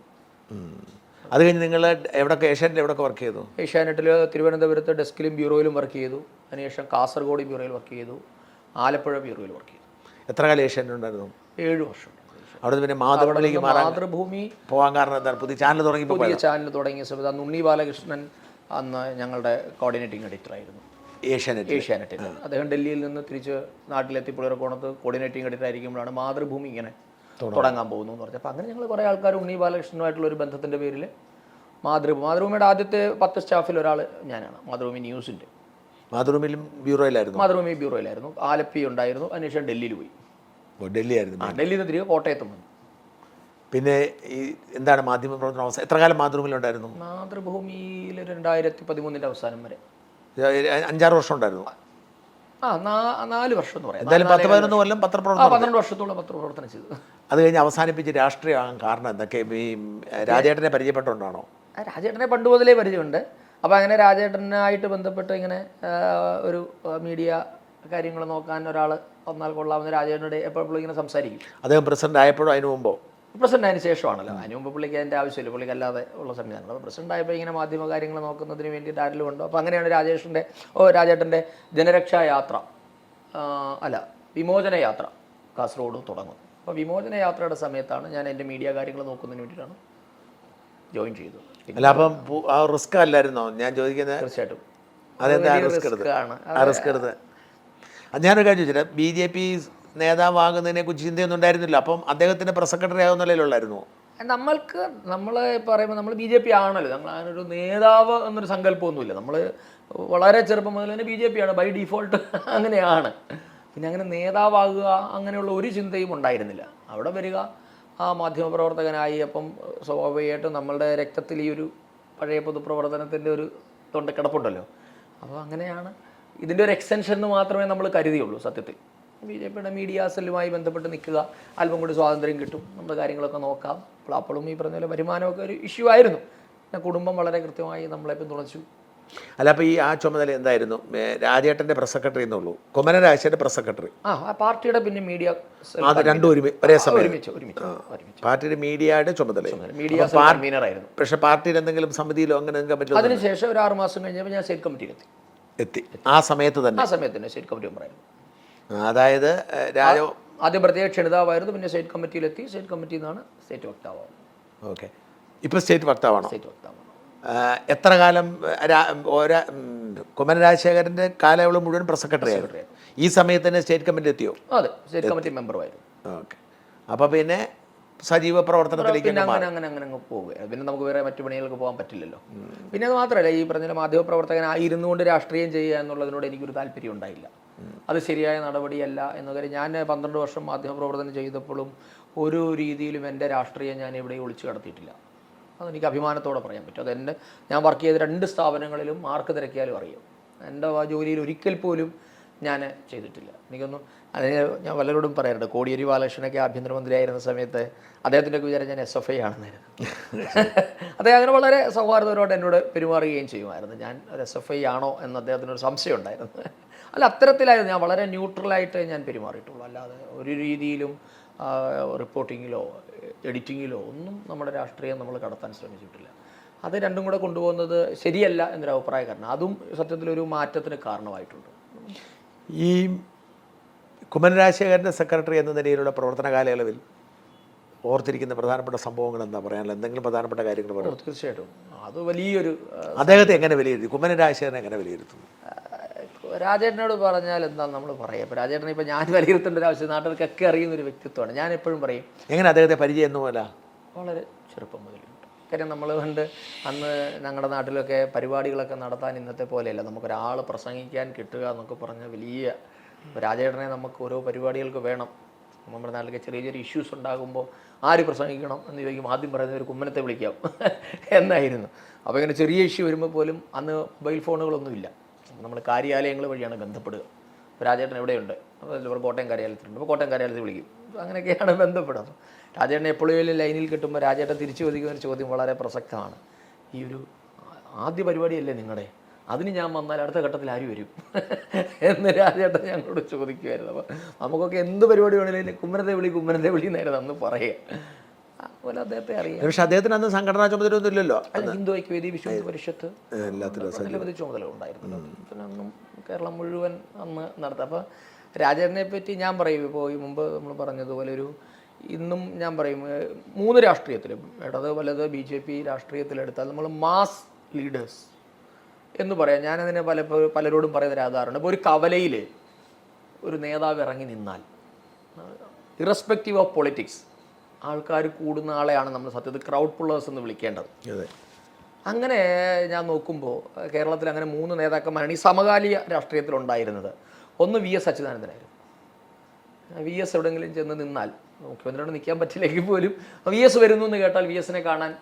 അത് കഴിഞ്ഞ് നിങ്ങൾ എവിടെയൊക്കെ ഏഷ്യാനെറ്റ് എവിടെയൊക്കെ വർക്ക് ചെയ്തു? ഏഷ്യാനെറ്റിൽ തിരുവനന്തപുരത്ത് ഡെസ്കിലും ബ്യൂറോയിലും വർക്ക് ചെയ്തു. അതിനുശേഷം കാസർഗോഡ് ബ്യൂറോയിൽ വർക്ക് ചെയ്തു, ആലപ്പുഴ ബ്യൂറോയിൽ വർക്ക് ചെയ്തു. എത്ര കാലം ഏഷ്യാനെറ്റ് ഉണ്ടായിരുന്നു? 7 വർഷം. അവിടെ പിന്നെ മാതൃഭൂമി പോകാൻ കാരണം എന്താണ്? പുതിയ ചാനൽ തുടങ്ങിയ സമയത്ത് അന്ന് ഉണ്ണി ബാലകൃഷ്ണൻ അന്ന് ഞങ്ങളുടെ കോർഡിനേറ്റിംഗ് എഡിറ്ററായിരുന്നു ഏഷ്യാനെറ്റിൽ. അദ്ദേഹം ഡൽഹിയിൽ നിന്ന് തിരിച്ച് നാട്ടിലെത്തി പുളിയറക്കോണത്ത് കോർഡിനേറ്റിംഗ് എഡിറ്റർ ആയിരിക്കുമ്പോഴാണ് മാതൃഭൂമി ഇങ്ങനെ തുടങ്ങാൻ പോകുന്നു എന്ന് പറഞ്ഞത്. അപ്പോൾ അങ്ങനെ ഞങ്ങൾ കുറേ ആൾക്കാർ ഉണ്ണി ബാലകൃഷ്ണനുമായിട്ടുള്ള ഒരു ബന്ധത്തിൻ്റെ പേരിൽ മാതൃഭൂമിയുടെ ആദ്യത്തെ 10 സ്റ്റാഫിൽ ഒരാൾ ഞാനാണ്. മാതൃഭൂമി ന്യൂസിൻ്റെ മാതൃഭൂമി ബ്യൂറോയിലായിരുന്നു. ആലപ്പി ഉണ്ടായിരുന്നു. അതിനുശേഷം ഡൽഹിയിൽ പോയി. ഡൽഹിയിൽ നിന്ന് തിരികെ കോട്ടയത്തും വന്നു. പിന്നെ ഈ എന്താണ് മാധ്യമ പ്രവർത്തന അവസ്ഥ? എത്ര കാലം മാതൃഭൂമിയിലുണ്ടായിരുന്നു? മാതൃഭൂമിയിൽ 2013 അവസാനം വരെ 5-6 വർഷം ഉണ്ടായിരുന്നു. 4 വർഷം എന്ന് പറയാം. എന്തായാലും 10-11 കൊല്ലം പത്രപ്രവർത്തനം, 12 വർഷത്തോളം പത്രപ്രവർത്തനം ചെയ്തു. അത് കഴിഞ്ഞ് അവസാനിപ്പിച്ച് രാഷ്ട്രീയമാകാൻ കാരണം എന്തൊക്കെ? ഈ രാജേട്ടനെ പരിചയപ്പെട്ടുകൊണ്ടാണോ? രാജേട്ടനെ പണ്ട് മുതലേ പരിചയമുണ്ട്. അപ്പോൾ അങ്ങനെ രാജേട്ടനായിട്ട് ബന്ധപ്പെട്ട് ഇങ്ങനെ ഒരു മീഡിയ കാര്യങ്ങൾ നോക്കാൻ ഒരാൾ വന്നാൽ കൊള്ളാമെന്ന് രാജേട്ടനോട് എപ്പോഴും ഇങ്ങനെ സംസാരിക്കും. അദ്ദേഹം പ്രസിഡന്റ് ആയപ്പോഴും അതിന് മുമ്പോ? പ്രസിഡന്റ് അതിന് ശേഷമാണല്ലോ. അതിന് മുമ്പ് പുള്ളിക്ക് അതിൻ്റെ ആവശ്യമില്ല, പുള്ളിക്ക് അല്ലാതെ ഉള്ള സംവിധാനങ്ങൾ. അപ്പോൾ പ്രസിഡന്റ് ആയപ്പോൾ ഇങ്ങനെ മാധ്യമ കാര്യങ്ങൾ നോക്കുന്നതിന് വേണ്ടിയിട്ട് ആരെങ്കിലും ഉണ്ടോ? അപ്പോൾ അങ്ങനെയാണ് രാജേട്ടൻ്റെ ജനരക്ഷാ യാത്ര വിമോചന യാത്ര കാസർഗോഡ് തുടങ്ങുന്നത്. അപ്പോൾ വിമോചന യാത്രയുടെ സമയത്താണ് ഞാൻ എൻ്റെ മീഡിയ കാര്യങ്ങൾ നോക്കുന്നതിന് വേണ്ടിയിട്ടാണ് ജോയിൻ ചെയ്തത്. അല്ല, അപ്പം ആ റിസ്ക് അല്ലായിരുന്നോ ഞാൻ ചോദിക്കുന്നത്? തീർച്ചയായിട്ടും അതെന്താ റിസ്ക് എടുത്ത്? ഞാനൊരു കാര്യം ചോദിച്ചില്ല, BJP നേതാവാകുന്നതിനെ കുറിച്ച് ചിന്തയൊന്നും ഉണ്ടായിരുന്നില്ല. അപ്പം അദ്ദേഹത്തിൻ്റെ പ്രസ് സെക്രട്ടറി ആകുന്ന നിലയിലുള്ളായിരുന്നു. നമ്മൾ പറയുമ്പോൾ നമ്മൾ BJP ആണല്ലോ. നമ്മൾ അങ്ങനൊരു നേതാവ് എന്നൊരു സങ്കല്പമൊന്നുമില്ല. നമ്മൾ വളരെ ചെറുപ്പം മുതൽ തന്നെ BJP ആണ്, ബൈ ഡിഫോൾട്ട് അങ്ങനെയാണ്. പിന്നെ അങ്ങനെ നേതാവാകുക അങ്ങനെയുള്ള ഒരു ചിന്തയും ഉണ്ടായിരുന്നില്ല. അവിടെ വരിക, ആ മാധ്യമപ്രവർത്തകനായി. അപ്പം സ്വാഭാവികമായിട്ടും നമ്മളുടെ രക്തത്തിൽ ഈ ഒരു പഴയ പൊതുപ്രവർത്തനത്തിൻ്റെ ഒരു തൊണ്ടക്കിടപ്പുണ്ടല്ലോ. അപ്പോൾ അങ്ങനെയാണ് ഇതിൻ്റെ ഒരു എക്സ്റ്റൻഷൻ എന്ന് മാത്രമേ നമ്മൾ കരുതിയുള്ളൂ. സത്യത്തിൽ BJPയുടെ മീഡിയ സെല്ലുമായി ബന്ധപ്പെട്ട് നിൽക്കുക, അല്പം കൂടി സ്വാതന്ത്ര്യം കിട്ടും, നമ്മുടെ കാര്യങ്ങളൊക്കെ നോക്കാം. അപ്പോഴും ഈ പറഞ്ഞ പോലെ വരുമാനമൊക്കെ ഒരു ഇഷ്യൂ ആയിരുന്നു. കുടുംബം വളരെ കൃത്യമായി നമ്മളെ പിന്തുണച്ചു. അല്ല, അപ്പോൾ ഈ ആ ചുമതല എന്തായിരുന്നു? രാജേട്ടൻ്റെ പ്രസ് സെക്രട്ടറി എന്നുള്ളൂ, കുമ്മനം രാജശേഖരൻ്റെ പ്രസ് സെക്രട്ടറി, പാർട്ടിയുടെ പിന്നെ മീഡിയ രണ്ടും ഒരേ സമയം പാർട്ടിയുടെ മീഡിയയുടെ ചുമതല. ആയിരുന്നു. പക്ഷേ പാർട്ടിയിൽ എന്തെങ്കിലും സമിതിയിലോ അങ്ങനെ പറ്റില്ല? അതിനുശേഷം ഒരു 6 മാസം കഴിഞ്ഞപ്പോൾ ഞാൻ സ്റ്റേറ്റ് കമ്മിറ്റിയിലെത്തി. ആ സമയത്ത് തന്നെ സ്റ്റേറ്റ് കമ്മിറ്റി മെമ്പറായിരുന്നു. അതായത് ആദ്യം പ്രത്യേക ക്ഷണിതാവായിരുന്നു, പിന്നെ സ്റ്റേറ്റ് കമ്മിറ്റിയിലെത്തി. സ്റ്റേറ്റ് കമ്മിറ്റിയിൽ നിന്നാണ് സ്റ്റേറ്റ് വക്താവാണ്. ഓക്കെ, ഇപ്പോൾ സ്റ്റേറ്റ് വക്താവാണോ? സ്റ്റേറ്റ് വക്താവാണ്. എത്ര കാലം? കുമ്മനം രാജശേഖരൻ്റെ കാലയളവ് മുഴുവൻ പ്രസ് സെക്രട്ടറി ആയിരുന്നു. ഈ സമയത്ത് തന്നെ സ്റ്റേറ്റ് കമ്മിറ്റി എത്തിയോ? അതെ, സ്റ്റേറ്റ് കമ്മിറ്റി മെമ്പറുമായിരുന്നു. ഓക്കെ, അപ്പോൾ പിന്നെ സജീവ പ്രവർത്തനത്തിലേക്ക് അങ്ങനെ പോവുക. പിന്നെ നമുക്ക് വേറെ മറ്റു പണികൾക്ക് പോകാൻ പറ്റില്ലല്ലോ. പിന്നെ അത് മാത്രമല്ല, ഈ പറഞ്ഞ മാധ്യമപ്രവർത്തകനായിരുന്നു കൊണ്ട് രാഷ്ട്രീയം ചെയ്യുക എന്നുള്ളതിനോട് എനിക്കൊരു താല്പര്യം ഉണ്ടായില്ല. അത് ശരിയായ നടപടിയല്ല എന്ന കാര്യം. ഞാൻ 12 വർഷം മാധ്യമപ്രവർത്തനം ചെയ്തപ്പോഴും ഒരു രീതിയിലും എൻ്റെ രാഷ്ട്രീയം ഞാൻ എവിടെയും ഒളിച്ചു കടത്തിയിട്ടില്ല. അതെനിക്ക് അഭിമാനത്തോടെ പറയാൻ പറ്റും. അതെൻ്റെ ഞാൻ വർക്ക് ചെയ്ത 2 സ്ഥാപനങ്ങളിലും മാർക്ക് തിരക്കിയാലും അറിയും. എൻ്റെ ആ ജോലിയിൽ ഒരിക്കൽ പോലും ഞാൻ ചെയ്തിട്ടില്ല. എനിക്കൊന്നും അതിന് ഞാൻ പലരോടും പറയാറുണ്ട്. കോടിയേരി ബാലകൃഷ്ണനൊക്കെ ആഭ്യന്തരമന്ത്രിയായിരുന്ന സമയത്ത് അദ്ദേഹത്തിൻ്റെയൊക്കെ വിചാരം ഞാൻ SFI ആണെന്നായിരുന്നു. അദ്ദേഹം അങ്ങനെ വളരെ സൗഹാർദ്ദപരമായിട്ട് എന്നോട് പെരുമാറുകയും ചെയ്യുമായിരുന്നു. ഞാൻ ഒരു SFI ആണോ എന്ന് അദ്ദേഹത്തിനൊരു സംശയം ഉണ്ടായിരുന്നു. അല്ല, അത്തരത്തിലായിരുന്നു ഞാൻ വളരെ ന്യൂട്രലായിട്ട് ഞാൻ പെരുമാറിയിട്ടുള്ളൂ. അല്ലാതെ ഒരു രീതിയിലും റിപ്പോർട്ടിങ്ങിലോ എഡിറ്റിങ്ങിലോ ഒന്നും നമ്മുടെ രാഷ്ട്രീയം നമ്മൾ കടത്താൻ ശ്രമിച്ചിട്ടില്ല. അത് രണ്ടും കൂടെ കൊണ്ടുപോകുന്നത് ശരിയല്ല എന്നൊരു അഭിപ്രായക്കാരനാണ്. അതും സത്യത്തിലൊരു മാറ്റത്തിന് കാരണമായിട്ടുണ്ട്. ഈ കുമ്മനം രാജശേഖരൻ്റെ സെക്രട്ടറി എന്ന നിലയിലുള്ള പ്രവർത്തന കാലയളവിൽ ഓർത്തിരിക്കുന്ന പ്രധാനപ്പെട്ട സംഭവങ്ങൾ എന്താ പറയാനുള്ളത്? എന്തെങ്കിലും പ്രധാനപ്പെട്ട കാര്യങ്ങൾ പറയാം? തീർച്ചയായിട്ടും അത് വലിയൊരു അദ്ദേഹത്തെ എങ്ങനെ വിലയിരുത്തി? കുമ്മനം രാജശേഖരനെ എങ്ങനെ വിലയിരുത്തുന്നു? രാജേട്ടനോട് പറഞ്ഞാൽ എന്താ നമ്മൾ പറയുക? ഇപ്പോൾ രാജേട്ടനെ ഇപ്പോൾ ഞാൻ വിലയിരുത്തേണ്ട ഒരു ആവശ്യം, നാട്ടുകാർക്കൊക്കെ അറിയുന്നൊരു വ്യക്തിത്വമാണ്. ഞാൻ എപ്പോഴും പറയും, എങ്ങനെ അദ്ദേഹത്തെ പരിചയം എന്നുമല്ല വളരെ ചെറുപ്പം മുതലുണ്ട്. കാര്യം നമ്മൾ കണ്ട് അന്ന് ഞങ്ങളുടെ നാട്ടിലൊക്കെ പരിപാടികളൊക്കെ നടത്താൻ ഇന്നത്തെ പോലെയല്ല. നമുക്കൊരാൾ പ്രസംഗിക്കാൻ കിട്ടുക എന്നൊക്കെ പറഞ്ഞാൽ വലിയ, രാജേട്ടനെ നമുക്ക് ഓരോ പരിപാടികൾക്ക് വേണം. നമ്മുടെ നാട്ടിലൊക്കെ ചെറിയ ചെറിയ ഇഷ്യൂസ് ഉണ്ടാകുമ്പോൾ ആര് പ്രസംഗിക്കണം എന്ന് ചോദിക്കും, ആദ്യം പറയുന്നത് ഒരു കുമ്മനത്തെ വിളിക്കാം എന്നായിരുന്നു. അപ്പോൾ ഇങ്ങനെ ചെറിയ ഇഷ്യൂ വരുമ്പോൾ പോലും അന്ന് മൊബൈൽ ഫോണുകളൊന്നുമില്ല. നമ്മൾ കാര്യാലയങ്ങൾ വഴിയാണ് ബന്ധപ്പെടുക. ഇപ്പോൾ രാജേട്ടൻ എവിടെയുണ്ട്, അപ്പോൾ കോട്ടയം കാര്യാലയത്തിലുണ്ട്, അപ്പോൾ കോട്ടയം കാര്യാലയത്തിൽ വിളിക്കും. അങ്ങനെയൊക്കെയാണ് ബന്ധപ്പെടുന്നത്. രാജേട്ടനെ എപ്പോഴും ലൈനിൽ കിട്ടുമ്പോൾ രാജേട്ടൻ തിരിച്ചു ചോദിക്കുന്ന ഒരു ചോദ്യം വളരെ പ്രസക്തമാണ്. ഈ ഒരു ആദ്യ പരിപാടിയല്ലേ നിങ്ങളുടെ, അതിന് ഞാൻ വന്നാൽ അടുത്ത ഘട്ടത്തിൽ ആര് വരും എന്ന് രാജേട്ടൻ ഞങ്ങളോട് ചോദിക്കുമായിരുന്നു. അപ്പോൾ നമുക്കൊക്കെ എന്ത് പരിപാടി വേണമെങ്കിലും കുമ്മനത്തെ വിളി എന്നായിരുന്നു അന്ന് പറയുക. അതുപോലെ അദ്ദേഹത്തെ അറിയാം. പക്ഷെ അദ്ദേഹത്തിന് അന്ന് സംഘടനാ ചുമതലയൊന്നും ഇല്ലല്ലോ. അല്ല, ഹിന്ദു ഐക്യവേദി, വിശ്വ പരിഷത്ത് നിരവധി ചുമതല ഉണ്ടായിരുന്നു. പിന്നെ അന്നും കേരളം മുഴുവൻ അന്ന് നടത്തുക. അപ്പോൾ രാജേട്ടനെ പറ്റി ഞാൻ പറയും, ഇപ്പോൾ ഈ മുമ്പ് നമ്മൾ പറഞ്ഞതുപോലെ ഇന്നും ഞാൻ പറയും, 3 രാഷ്ട്രീയത്തിലും ഇടത് വലത് BJP രാഷ്ട്രീയത്തിലെടുത്താൽ നമ്മൾ മാസ് ലീഡേഴ്സ് എന്ന് പറയാം. ഞാനതിനെ പലരോടും പറയുന്ന ആധാരമുണ്ട്. ഇപ്പോൾ ഒരു കവലയിൽ ഒരു നേതാവ് ഇറങ്ങി നിന്നാൽ, ഇറസ്പെക്റ്റീവ് ഓഫ് പൊളിറ്റിക്സ്, ആൾക്കാർ കൂടുന്ന ആളെയാണ് നമ്മൾ സത്യത്തിൽ ക്രൗഡ് പുള്ളേഴ്സ് എന്ന് വിളിക്കേണ്ടത്. അങ്ങനെ ഞാൻ നോക്കുമ്പോൾ കേരളത്തിൽ അങ്ങനെ 3 നേതാക്കന്മാരാണ് ഈ സമകാലിക രാഷ്ട്രീയത്തിലുണ്ടായിരുന്നത്. ഒന്ന് VS അച്യുതാനന്ദനായിരുന്നു. VS എവിടെയെങ്കിലും ചെന്ന് നിന്നാൽ, മുഖ്യമന്ത്രിയോട് നിൽക്കാൻ പറ്റില്ലെങ്കിൽ പോലും VS വരുന്നു എന്ന് കേട്ടാൽ VSനെ കാണാൻ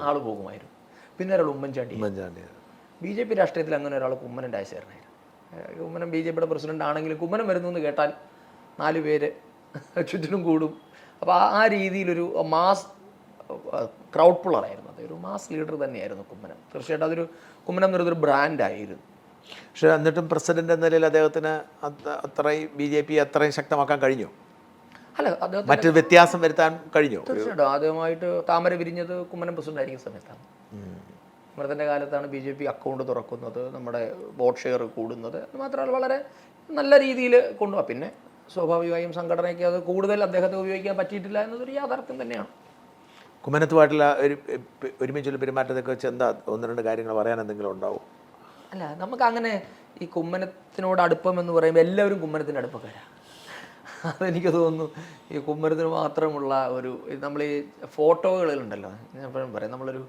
ആൾ പോകുമായിരുന്നു. പിന്നെ ഒരാൾ ഉമ്മൻചാണ്ടി. BJP രാഷ്ട്രീയത്തിൽ അങ്ങനെ ഒരാൾ കുമ്മനം രാജശേഖരനായിരുന്നു. കുമ്മനം BJPയുടെ പ്രസിഡന്റ് ആണെങ്കിലും കുമ്മനം വരുന്നു എന്ന് കേട്ടാൽ 4 പേര് ചുറ്റിനും കൂടും. അപ്പോൾ ആ രീതിയിലൊരു മാസ് ക്രൗഡ് പുള്ളറായിരുന്നു. അതൊരു മാസ് ലീഡർ തന്നെയായിരുന്നു കുമ്മനം. തീർച്ചയായിട്ടും കുമ്മനം എന്നൊരു ബ്രാൻഡായിരുന്നു. പക്ഷേ എന്നിട്ടും പ്രസിഡന്റ് എന്ന നിലയിൽ അദ്ദേഹത്തിന് അത്രയും BJP അത്രയും ശക്തമാക്കാൻ കഴിഞ്ഞു? അല്ല, അദ്ദേഹം മറ്റ് വ്യത്യാസം വരുത്താൻ കഴിഞ്ഞു? തീർച്ചയായിട്ടും. ആദ്യമായിട്ട് താമര വിരിഞ്ഞത് കുമ്മനം പ്രസിഡന്റ് ആയിരിക്കുന്ന സമയത്താണ്. കുമ്മനത്തിൻ്റെ കാലത്താണ് BJP അക്കൗണ്ട് തുറക്കുന്നത്, നമ്മുടെ വോട്ട് ഷെയർ കൂടുന്നത്. മാത്രമല്ല വളരെ നല്ല രീതിയിൽ കൊണ്ടുപോകാം. പിന്നെ സ്വാഭാവികമായും സംഘടനയ്ക്ക് അത് കൂടുതൽ അദ്ദേഹത്തെ ഉപയോഗിക്കാൻ പറ്റിയിട്ടില്ല എന്നതൊരു യാഥാർത്ഥ്യം തന്നെയാണ്. കുമ്മനത്തുമായിട്ടുള്ള ഒരുമിച്ചുള്ള പെരുമാറ്റത്തൊക്കെ വെച്ച് എന്താ 1-2 കാര്യങ്ങൾ പറയാൻ എന്തെങ്കിലും ഉണ്ടാവും? അല്ല, നമുക്ക് അങ്ങനെ ഈ കുമ്മനത്തിനോട് അടുപ്പം എന്ന് പറയുമ്പോൾ എല്ലാവരും കുമ്മനത്തിൻ്റെ അടുപ്പക്കാരാണ്. അതെനിക്ക് തോന്നുന്നു ഈ കുമ്മനത്തിന് മാത്രമുള്ള നമ്മൾ ഈ ഫോട്ടോകളുണ്ടല്ലോ, ഞാൻ എപ്പോഴും പറയാം, നമ്മളൊരു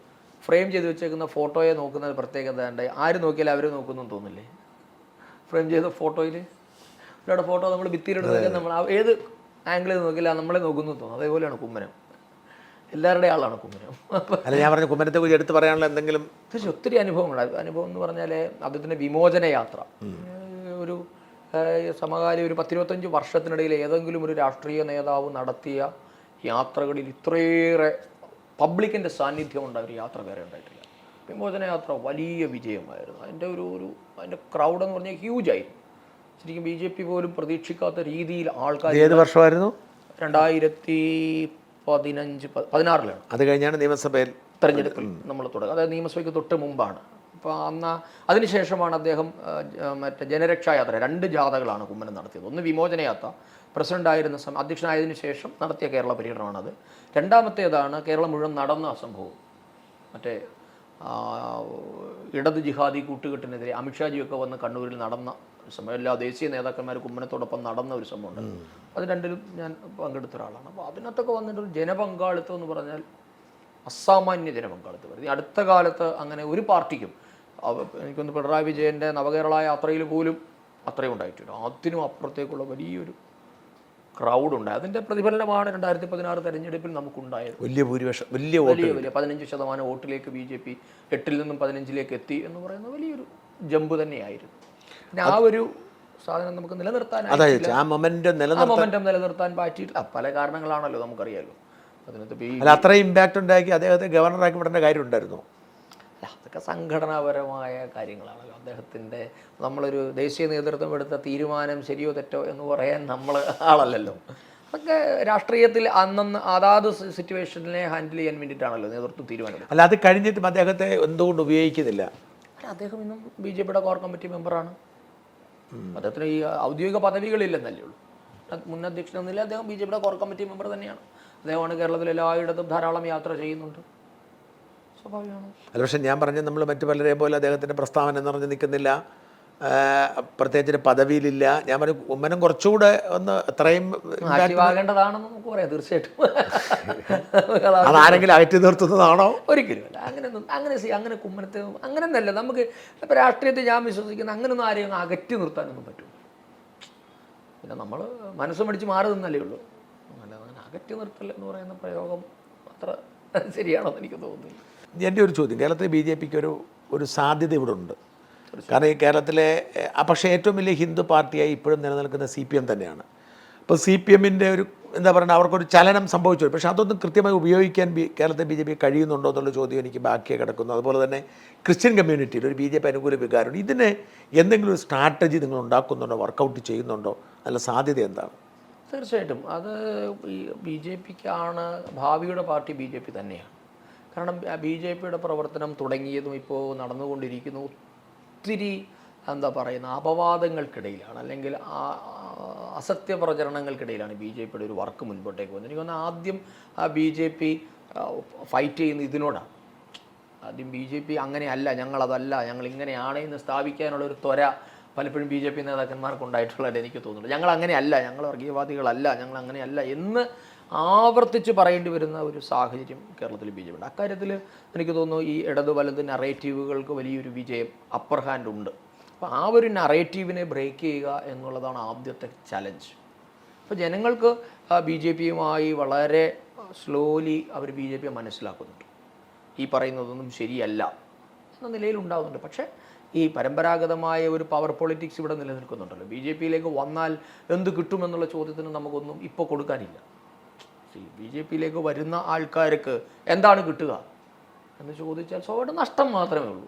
ഫ്രെയിം ചെയ്ത് വെച്ചേക്കുന്ന ഫോട്ടോയെ നോക്കുന്നത് പ്രത്യേകത ഉണ്ട്. ആര് നോക്കിയാലും അവർ നോക്കുന്നു തോന്നില്ലേ? ഫ്രെയിം ചെയ്ത ഫോട്ടോയിൽ ഒരാളുടെ ഫോട്ടോ നമ്മൾ ഭിത്തിയിലെടുത്ത് നമ്മൾ ഏത് ആംഗിളിൽ നോക്കില്ല നമ്മളെ നോക്കുന്നു തോന്നും. അതേപോലെയാണ് കുമ്മനം. എല്ലാവരുടെയും ആളാണ് കുമ്മനം. അല്ല, ഞാൻ പറഞ്ഞ കുമ്മനത്തെ കുറിച്ച് എടുത്ത് പറയാനുള്ള എന്തെങ്കിലും? തീർച്ചയായും ഒത്തിരി അനുഭവങ്ങളുണ്ട്. അനുഭവം എന്ന് പറഞ്ഞാൽ അദ്ദേഹത്തിൻ്റെ വിമോചന യാത്ര, ഒരു സമകാലം ഒരു 10-25 വർഷത്തിനിടയിൽ ഏതെങ്കിലും ഒരു രാഷ്ട്രീയ നേതാവ് നടത്തിയ യാത്രകളിൽ ഇത്രയേറെ പബ്ലിക്കിൻ്റെ സാന്നിധ്യം ഉണ്ടായ ഒരു യാത്ര വേറെ ഉണ്ടായിട്ടില്ല. വിമോചന യാത്ര വലിയ വിജയമായിരുന്നു. അതിൻ്റെ ക്രൗഡ് എന്ന് പറഞ്ഞാൽ ഹ്യൂജായിരുന്നു. ശരിക്കും BJP പോലും പ്രതീക്ഷിക്കാത്ത രീതിയിൽ ആൾക്കാർ. ഏത് വർഷമായിരുന്നു? 2016. അത് കഴിഞ്ഞാണ് നിയമസഭയിൽ തെരഞ്ഞെടുപ്പിൽ നമ്മൾ തുടങ്ങുക. അതായത് നിയമസഭയ്ക്ക് തൊട്ട് മുമ്പാണ്. അപ്പോൾ അതിനുശേഷമാണ് അദ്ദേഹം മറ്റേ ജനരക്ഷായാത്ര, 2 ജാഥകളാണ് കുമ്മനം നടത്തിയത്. ഒന്ന് വിമോചന യാത്ര, പ്രസിഡന്റ് ആയിരുന്ന അധ്യക്ഷനായതിനു ശേഷം നടത്തിയ കേരള പര്യടനമാണത്. രണ്ടാമത്തേതാണ് കേരളം മുഴുവൻ നടന്ന സംഭവം. മറ്റേ ഇടത് ജിഹാദി കൂട്ടുകെട്ടിനെതിരെ അമിത്ഷാജിയൊക്കെ വന്ന് കണ്ണൂരിൽ നടന്ന ഒരു സംഭവം. എല്ലാ ദേശീയ നേതാക്കന്മാരും കുമ്മനത്തോടൊപ്പം നടന്ന ഒരു സംഭവമുണ്ട്. അത് 2ലും ഞാൻ പങ്കെടുത്ത ഒരാളാണ്. അപ്പോൾ അതിനകത്തൊക്കെ വന്നിട്ടൊരു ജനപങ്കാളിത്തം എന്ന് പറഞ്ഞാൽ അസാമാന്യ ജനപങ്കാളിത്തം. അടുത്ത കാലത്ത് അങ്ങനെ ഒരു പാർട്ടിക്കും, എനിക്കൊന്ന് പിണറായി വിജയൻ്റെ നവകേരള യാത്രയിൽ പോലും അത്രയും ഉണ്ടായിട്ടില്ല. അതിനും അപ്പുറത്തേക്കുള്ള വലിയൊരു ക്രൗഡുണ്ട്. അതിൻ്റെ പ്രതിഫലനമാണ് 2016 തെരഞ്ഞെടുപ്പിൽ നമുക്കുണ്ടായത്. വലിയ ഭൂരിപക്ഷം, വലിയ 15% വോട്ടിലേക്ക് BJP 8-ൽ നിന്നും 15-ലേക്ക് എത്തി എന്ന് പറയുന്ന വലിയൊരു ജമ്പ് തന്നെയായിരുന്നു. പിന്നെ ആ ഒരു സാധനം നമുക്ക് അതായത് ആ മൊമെന്റം നിലനിർത്താൻ പറ്റിയിട്ടില്ല. പല കാരണങ്ങളാണല്ലോ നമുക്കറിയാമല്ലോ. അതിനകത്ത് അത്രയും ഇമ്പാക്റ്റ് ഉണ്ടാക്കി അദ്ദേഹത്തെ ഗവർണറാക്കി വിടേണ്ട കാര്യം ഉണ്ടായിരുന്നു. അതൊക്കെ സംഘടനാപരമായ കാര്യങ്ങളാണല്ലോ. അദ്ദേഹത്തിൻ്റെ നമ്മളൊരു ദേശീയ നേതൃത്വം എടുത്ത തീരുമാനം ശരിയോ തെറ്റോ എന്ന് പറയാൻ നമ്മൾ ആളല്ലല്ലോ. അതൊക്കെ രാഷ്ട്രീയത്തിൽ അതാത് സിറ്റുവേഷനിലെ ഹാൻഡിൽ ചെയ്യാൻ വേണ്ടിയിട്ടാണല്ലോ നേതൃത്വം തീരുമാനം. അല്ല, അത് കഴിഞ്ഞിട്ടും അദ്ദേഹത്തെ എന്തുകൊണ്ട് ഉപയോഗിക്കുന്നില്ല? അദ്ദേഹം ഇന്നും BJPയുടെ കോർ കമ്മിറ്റി മെമ്പറാണ്. അദ്ദേഹത്തിന് ഈ ഔദ്യോഗിക പദവികളില്ലെന്നല്ലേ ഉള്ളൂ. മുൻ അധ്യക്ഷനെന്നില്ല, അദ്ദേഹം BJPയുടെ കോർ കമ്മിറ്റി മെമ്പർ തന്നെയാണ്. അദ്ദേഹമാണ് കേരളത്തിൽ എല്ലായിടത്തും ധാരാളം യാത്ര ചെയ്യുന്നുണ്ട്. സ്വാഭാവികമാണ്. അല്ല, പക്ഷേ ഞാൻ പറഞ്ഞത് നമ്മൾ മറ്റു പലരെയും പോലെ അദ്ദേഹത്തിൻ്റെ പ്രസ്താവന എന്ന് പറഞ്ഞ് നിൽക്കുന്നില്ല, പ്രത്യേകിച്ച് പദവിയിലില്ല. ഞാൻ പറഞ്ഞു ഉമ്മനം കുറച്ചുകൂടെ ഒന്ന് അത്രയും ആകേണ്ടതാണെന്ന് നമുക്ക് പറയാം. തീർച്ചയായിട്ടും അതാരെങ്കിലും അകറ്റി നിർത്തുന്നതാണോ? ഒരിക്കലുമല്ല. അങ്ങനെ കുമ്മനത്തെ അങ്ങനെയൊന്നല്ല. നമുക്ക് ഇപ്പോൾ രാഷ്ട്രീയത്തിൽ ഞാൻ വിശ്വസിക്കുന്ന അങ്ങനെയൊന്നും ആരെയും അകറ്റി നിർത്താനൊന്നും പറ്റും. പിന്നെ നമ്മൾ മനസ്സ് മടിച്ച് മാറി നിന്നല്ലേ ഉള്ളൂ. അല്ലാതെ അങ്ങനെ അകറ്റി നിർത്തൽ എന്ന് പറയുന്ന പ്രയോഗം അത്ര ശരിയാണെന്ന് എനിക്ക് തോന്നുന്നില്ല. എൻ്റെ ഒരു ചോദ്യം, കേരളത്തിലെ BJPക്ക് ഒരു സാധ്യത ഇവിടെ ഉണ്ട്. കാരണം ഈ കേരളത്തിലെ പക്ഷേ ഏറ്റവും വലിയ ഹിന്ദു പാർട്ടിയായി ഇപ്പോഴും നിലനിൽക്കുന്ന CPM തന്നെയാണ്. ഇപ്പോൾ CPMൻ്റെ ഒരു എന്താ പറയുക, അവർക്കൊരു ചലനം സംഭവിച്ചു. പക്ഷേ അതൊന്നും കൃത്യമായി ഉപയോഗിക്കാൻ കേരളത്തെ BJP കഴിയുന്നുണ്ടോ എന്നുള്ള ചോദ്യം എനിക്ക് ബാക്കിയായി കിടക്കുന്നു. അതുപോലെ തന്നെ ക്രിസ്ത്യൻ കമ്മ്യൂണിറ്റിയിൽ ഒരു BJP അനുകൂല വികാരമുണ്ട്. ഇതിന് എന്തെങ്കിലും ഒരു സ്ട്രാറ്റജി നിങ്ങൾ ഉണ്ടാക്കുന്നുണ്ടോ, വർക്കൗട്ട് ചെയ്യുന്നുണ്ടോ? നല്ല സാധ്യത എന്താണ്? തീർച്ചയായിട്ടും അത് ഈ BJPക്കാണ് ഭാവിയുടെ പാർട്ടി BJP തന്നെയാണ്. കാരണം BJPയുടെ പ്രവർത്തനം തുടങ്ങിയതും ഇപ്പോൾ നടന്നുകൊണ്ടിരിക്കുന്നു ഒത്തിരി എന്താ പറയുന്ന അപവാദങ്ങൾക്കിടയിലാണ്, അല്ലെങ്കിൽ അസത്യ പ്രചരണങ്ങൾക്കിടയിലാണ് BJPയുടെ ഒരു വർക്ക് മുൻപോട്ടേക്ക് പോകുന്നത്. എനിക്ക് തോന്നുന്നു ആദ്യം BJP ഫൈറ്റ് ചെയ്യുന്ന ഇതിനോടാണ്. ആദ്യം BJP അങ്ങനെയല്ല, ഞങ്ങളതല്ല, ഞങ്ങൾ ഇങ്ങനെയാണ് എന്ന് സ്ഥാപിക്കാനുള്ള ഒരു ത്വര പലപ്പോഴും BJP നേതാക്കന്മാർക്ക് ഉണ്ടായിട്ടുള്ളത് എനിക്ക് തോന്നുന്നു. ഞങ്ങൾ അങ്ങനെയല്ല, ഞങ്ങൾ വർഗീയവാദികളല്ല, ഞങ്ങൾ അങ്ങനെയല്ല എന്ന് ആവർത്തിച്ച് പറയേണ്ടി വരുന്ന ഒരു സാഹചര്യം കേരളത്തിൽ BJP ഉണ്ട്. അക്കാര്യത്തിൽ എനിക്ക് തോന്നുന്നു ഈ ഇടത് വലത് നറേറ്റീവുകൾക്ക് വലിയൊരു വിജയം, അപ്പർ ഹാൻഡ് ഉണ്ട്. അപ്പോൾ ആ ഒരു നറേറ്റീവിനെ ബ്രേക്ക് ചെയ്യുക എന്നുള്ളതാണ് ആദ്യത്തെ ചലഞ്ച്. അപ്പോൾ ജനങ്ങൾക്ക് BJPയുമായി വളരെ സ്ലോലി അവർ BJPയെ മനസ്സിലാക്കുന്നുണ്ട്. ഈ പറയുന്നതൊന്നും ശരിയല്ല എന്ന നിലയിലുണ്ടാകുന്നുണ്ട്. പക്ഷേ ഈ പരമ്പരാഗതമായ ഒരു പവർ പൊളിറ്റിക്സ് ഇവിടെ നിലനിൽക്കുന്നുണ്ടല്ലോ. BJPയിലേക്ക് വന്നാൽ എന്ത് കിട്ടുമെന്നുള്ള ചോദ്യത്തിന് നമുക്കൊന്നും ഇപ്പോൾ കൊടുക്കാനില്ല. BJPയിലേക്ക് വരുന്ന ആൾക്കാർക്ക് എന്താണ് കിട്ടുക എന്ന് ചോദിച്ചാൽ സ്വാഭാവിക നഷ്ടം മാത്രമേ ഉള്ളൂ.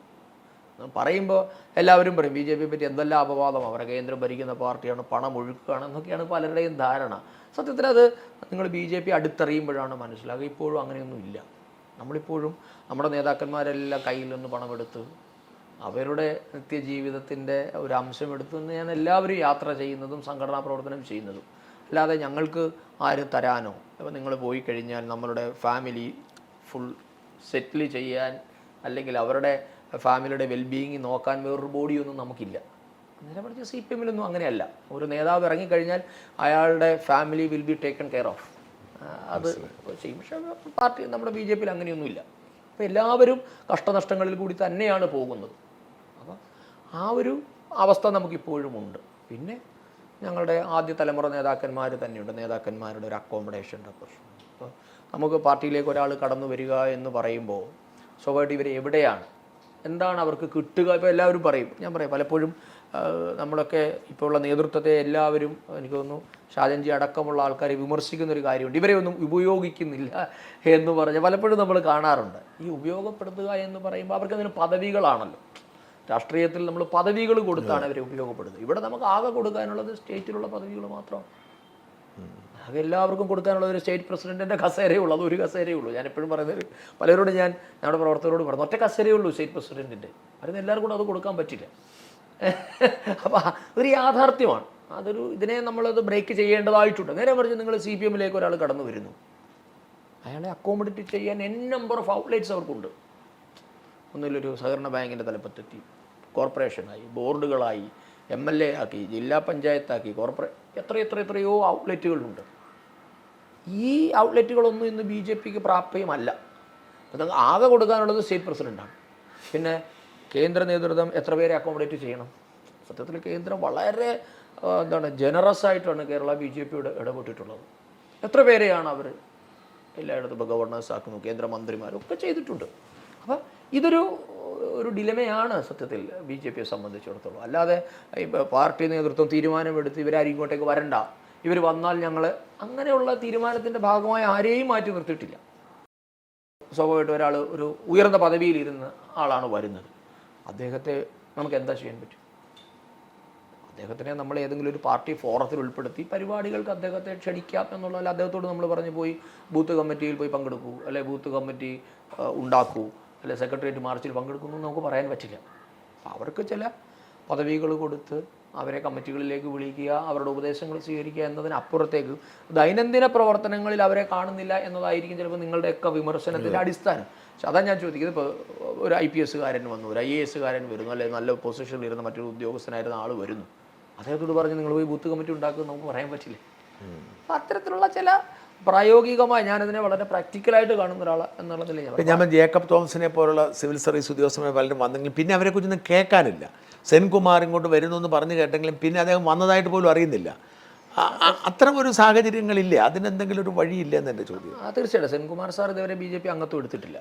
പറയുമ്പോൾ എല്ലാവരും പറയും BJPയെ പറ്റി എന്തെല്ലാം അപവാദം, അവരെ കേന്ദ്രം ഭരിക്കുന്ന പാർട്ടിയാണ്, പണം ഒഴുക്കുകയാണ് എന്നൊക്കെയാണ് പലരുടെയും ധാരണ. സത്യത്തിൽ അത് നിങ്ങൾ BJP അടുത്തറിയുമ്പോഴാണ് മനസ്സിലാക്കുക ഇപ്പോഴും അങ്ങനെയൊന്നും ഇല്ല. നമ്മളിപ്പോഴും നമ്മുടെ നേതാക്കന്മാരെല്ലാം കയ്യിൽ നിന്ന് പണമെടുത്ത് അവരുടെ നിത്യജീവിതത്തിൻ്റെ ഒരു അംശം എടുത്തു ഞാൻ എല്ലാവരും യാത്ര ചെയ്യുന്നതും സംഘടനാ പ്രവർത്തനം ചെയ്യുന്നതും. അല്ലാതെ ഞങ്ങൾക്ക് ആരും തരാനോ, അപ്പോൾ നിങ്ങൾ പോയി കഴിഞ്ഞാൽ നമ്മളുടെ ഫാമിലി ഫുൾ സെറ്റിൽ ചെയ്യാൻ അല്ലെങ്കിൽ അവരുടെ ഫാമിലിയുടെ വെൽബീയിങ് നോക്കാൻ വേറൊരു ബോഡിയൊന്നും നമുക്കില്ല. നേരെ പഠിച്ച CPMലൊന്നും അങ്ങനെയല്ല. ഒരു നേതാവ് ഇറങ്ങിക്കഴിഞ്ഞാൽ അയാളുടെ family will be taken care of, അത് ചെയ്യും. പക്ഷേ പാർട്ടി നമ്മുടെ BJPയിൽ അങ്ങനെയൊന്നുമില്ല. അപ്പോൾ എല്ലാവരും കഷ്ടനഷ്ടങ്ങളിൽ കൂടി തന്നെയാണ് പോകുന്നത്. അപ്പോൾ ആ ഒരു അവസ്ഥ നമുക്കിപ്പോഴും ഉണ്ട്. പിന്നെ ഞങ്ങളുടെ ആദ്യ തലമുറ നേതാക്കന്മാർ തന്നെയുണ്ട്. നേതാക്കന്മാരുടെ ഒരു അക്കോമഡേഷൻ്റെ പ്രശ്നം. അപ്പോൾ നമുക്ക് പാർട്ടിയിലേക്ക് ഒരാൾ കടന്നു വരിക എന്ന് പറയുമ്പോൾ സ്വാഭാവികമായിട്ട് ഇവർ എവിടെയാണ്, എന്താണ് അവർക്ക് കിട്ടുക? ഇപ്പോൾ എല്ലാവരും പറയും, ഞാൻ പറയാം പലപ്പോഴും നമ്മളൊക്കെ ഇപ്പോൾ ഉള്ള നേതൃത്വത്തെ എല്ലാവരും എനിക്ക് തോന്നുന്നു ഷാജൻജി അടക്കമുള്ള ആൾക്കാരെ വിമർശിക്കുന്നൊരു കാര്യമുണ്ട്. ഇവരെ ഒന്നും ഉപയോഗിക്കുന്നില്ല എന്ന് പറഞ്ഞ് പലപ്പോഴും നമ്മൾ കാണാറുണ്ട്. ഈ ഉപയോഗപ്പെടുത്തുക എന്ന് പറയുമ്പോൾ അവർക്ക് അതിന് പദവികളാണല്ലോ. രാഷ്ട്രീയത്തിൽ നമ്മൾ പദവികൾ കൊടുത്താണ് അവരെ ഉപയോഗപ്പെടുന്നത്. ഇവിടെ നമുക്ക് ആകെ കൊടുക്കാനുള്ളത് സ്റ്റേറ്റിലുള്ള പദവികൾ മാത്രമാണ്. ആകെ എല്ലാവർക്കും കൊടുക്കാനുള്ളത് ഒരു സ്റ്റേറ്റ് പ്രസിഡൻറ്റിൻ്റെ കസേരയേ ഉള്ളൂ. അത് ഒരു കസേരയേ ഉള്ളൂ. ഞാൻ എപ്പോഴും പറയുന്നത് പലരോട് നമ്മുടെ പ്രവർത്തകരോട് പറഞ്ഞു, ഒറ്റ കസേരയേ ഉള്ളൂ സ്റ്റേറ്റ് പ്രസിഡൻറ്റിൻ്റെ. അതിന് എല്ലാവർക്കും കൂടെ അത് കൊടുക്കാൻ പറ്റില്ല. അപ്പോൾ ഒരു യാഥാർത്ഥ്യമാണ്. ഇതിനെ നമ്മളത് ബ്രേക്ക് ചെയ്യേണ്ടതായിട്ടുണ്ട്. നേരെ മറിച്ച് നിങ്ങൾ CPMലേക്ക് ഒരാൾ കടന്നു വരുന്നു, അയാളെ അക്കോമഡേറ്റ് ചെയ്യാൻ നമ്പർ ഓഫ് ഔട്ട്ലെറ്റ്സ് അവർക്കുണ്ട്. ഒന്നിലൊരു സഹകരണ ബാങ്കിൻ്റെ തലപ്പത്തെത്തി, കോർപ്പറേഷനായി, ബോർഡുകളായി, MLA ആക്കി, ജില്ലാ പഞ്ചായത്താക്കി, എത്രയോ ഔട്ട്ലെറ്റുകളുണ്ട്. ഈ ഔട്ട്ലെറ്റുകളൊന്നും ഇന്ന് BJPക്ക് പ്രാപ്യമല്ല. അത് ആകെ കൊടുക്കാനുള്ളത് സ്റ്റേറ്റ് പ്രസിഡൻ്റാണ്. പിന്നെ കേന്ദ്ര നേതൃത്വം എത്ര പേരെ അക്കോമഡേറ്റ് ചെയ്യണം? സത്യത്തിൽ കേന്ദ്രം വളരെ എന്താണ് ജനറസ് ആയിട്ടാണ് കേരള BJP ഇടപെട്ടിട്ടുള്ളത്. എത്ര പേരെയാണ് അവർ എല്ലായിടത്തും ഇപ്പോൾ ഗവർണേഴ്സ് ആക്കുന്നു, കേന്ദ്രമന്ത്രിമാരും ഒക്കെ ചെയ്തിട്ടുണ്ട്. അപ്പോൾ ഇതൊരു ഡിലമയാണ് സത്യത്തിൽ BJPയെ സംബന്ധിച്ചിടത്തോളം. അല്ലാതെ ഇപ്പോൾ പാർട്ടി നേതൃത്വം തീരുമാനമെടുത്ത് ഇവരാരും ഇങ്ങോട്ടേക്ക് വരണ്ട, ഇവർ വന്നാൽ ഞങ്ങൾ അങ്ങനെയുള്ള തീരുമാനത്തിൻ്റെ ഭാഗമായി ആരെയും മാറ്റി നിർത്തിയിട്ടില്ല. സ്വാഭാവികമായിട്ട് ഒരാൾ ഒരു ഉയർന്ന പദവിയിലിരുന്ന ആളാണ് വരുന്നത്, അദ്ദേഹത്തെ നമുക്ക് എന്താ ചെയ്യാൻ പറ്റും? അദ്ദേഹത്തിനെ നമ്മൾ ഏതെങ്കിലും ഒരു പാർട്ടി ഫോറത്തിൽ ഉൾപ്പെടുത്തി പരിപാടികൾക്ക് അദ്ദേഹത്തെ ക്ഷണിക്കാം എന്നുള്ളതല്ല. അദ്ദേഹത്തോട് നമ്മൾ പറഞ്ഞു പോയി ബൂത്ത് കമ്മിറ്റിയിൽ പോയി പങ്കെടുക്കൂ, അല്ലെ ബൂത്ത് കമ്മിറ്റി ഉണ്ടാക്കൂ, അല്ലെ സെക്രട്ടേറിയറ്റ് മാർച്ചിൽ പങ്കെടുക്കുന്നു നമുക്ക് പറയാൻ പറ്റില്ല. അപ്പോൾ അവർക്ക് ചില പദവികൾ കൊടുത്ത് അവരെ കമ്മിറ്റികളിലേക്ക് വിളിക്കുക, അവരുടെ ഉപദേശങ്ങൾ സ്വീകരിക്കുക എന്നതിനപ്പുറത്തേക്ക് ദൈനംദിന പ്രവർത്തനങ്ങളിൽ അവരെ കാണുന്നില്ല എന്നതായിരിക്കും ചിലപ്പോൾ നിങ്ങളുടെയൊക്കെ വിമർശനത്തിൻ്റെ അടിസ്ഥാനം. പക്ഷെ അതാണ് ഞാൻ ചോദിക്കുന്നത്. ഇപ്പോൾ ഒരു IPS വന്നു, ഒരു IAS വരുന്നു, അല്ലെങ്കിൽ നല്ല പൊസിഷനിൽ ഇരുന്ന മറ്റൊരു ഉദ്യോഗസ്ഥനായിരുന്ന ആൾ വരുന്നു, അദ്ദേഹത്തോട് പറഞ്ഞ് നിങ്ങൾ പോയി ബൂത്ത് കമ്മിറ്റി ഉണ്ടാക്കുമെന്ന് നമുക്ക് പറയാൻ പറ്റില്ല. അപ്പം അത്തരത്തിലുള്ള ചില പ്രായോഗികമായി ഞാനതിനെ വളരെ പ്രാക്ടിക്കലായിട്ട് കാണുന്ന ഒരാൾ എന്നുള്ളതിൽ ഞാൻ ജേക്കബ് തോമസിനെ പോലുള്ള സിവിൽ സർവീസ് ഉദ്യോഗസ്ഥന്മാർ പലരും വന്നെങ്കിലും പിന്നെ അവരെക്കുറിച്ചൊന്നും കേൾക്കാനില്ല. സെൻകുമാർ ഇങ്ങോട്ട് വരുന്നു എന്ന് പറഞ്ഞു കേട്ടെങ്കിലും പിന്നെ അദ്ദേഹം വന്നതായിട്ട് പോലും അറിയുന്നില്ല. അത്തരം ഒരു സാഹചര്യങ്ങളില്ലേ? അതിനെന്തെങ്കിലും ഒരു വഴിയില്ല എന്ന് എൻ്റെ ചോദ്യം. തീർച്ചയായിട്ടും സെൻകുമാർ സാർ ഇതുവരെ BJP അംഗത്വം എടുത്തിട്ടില്ല.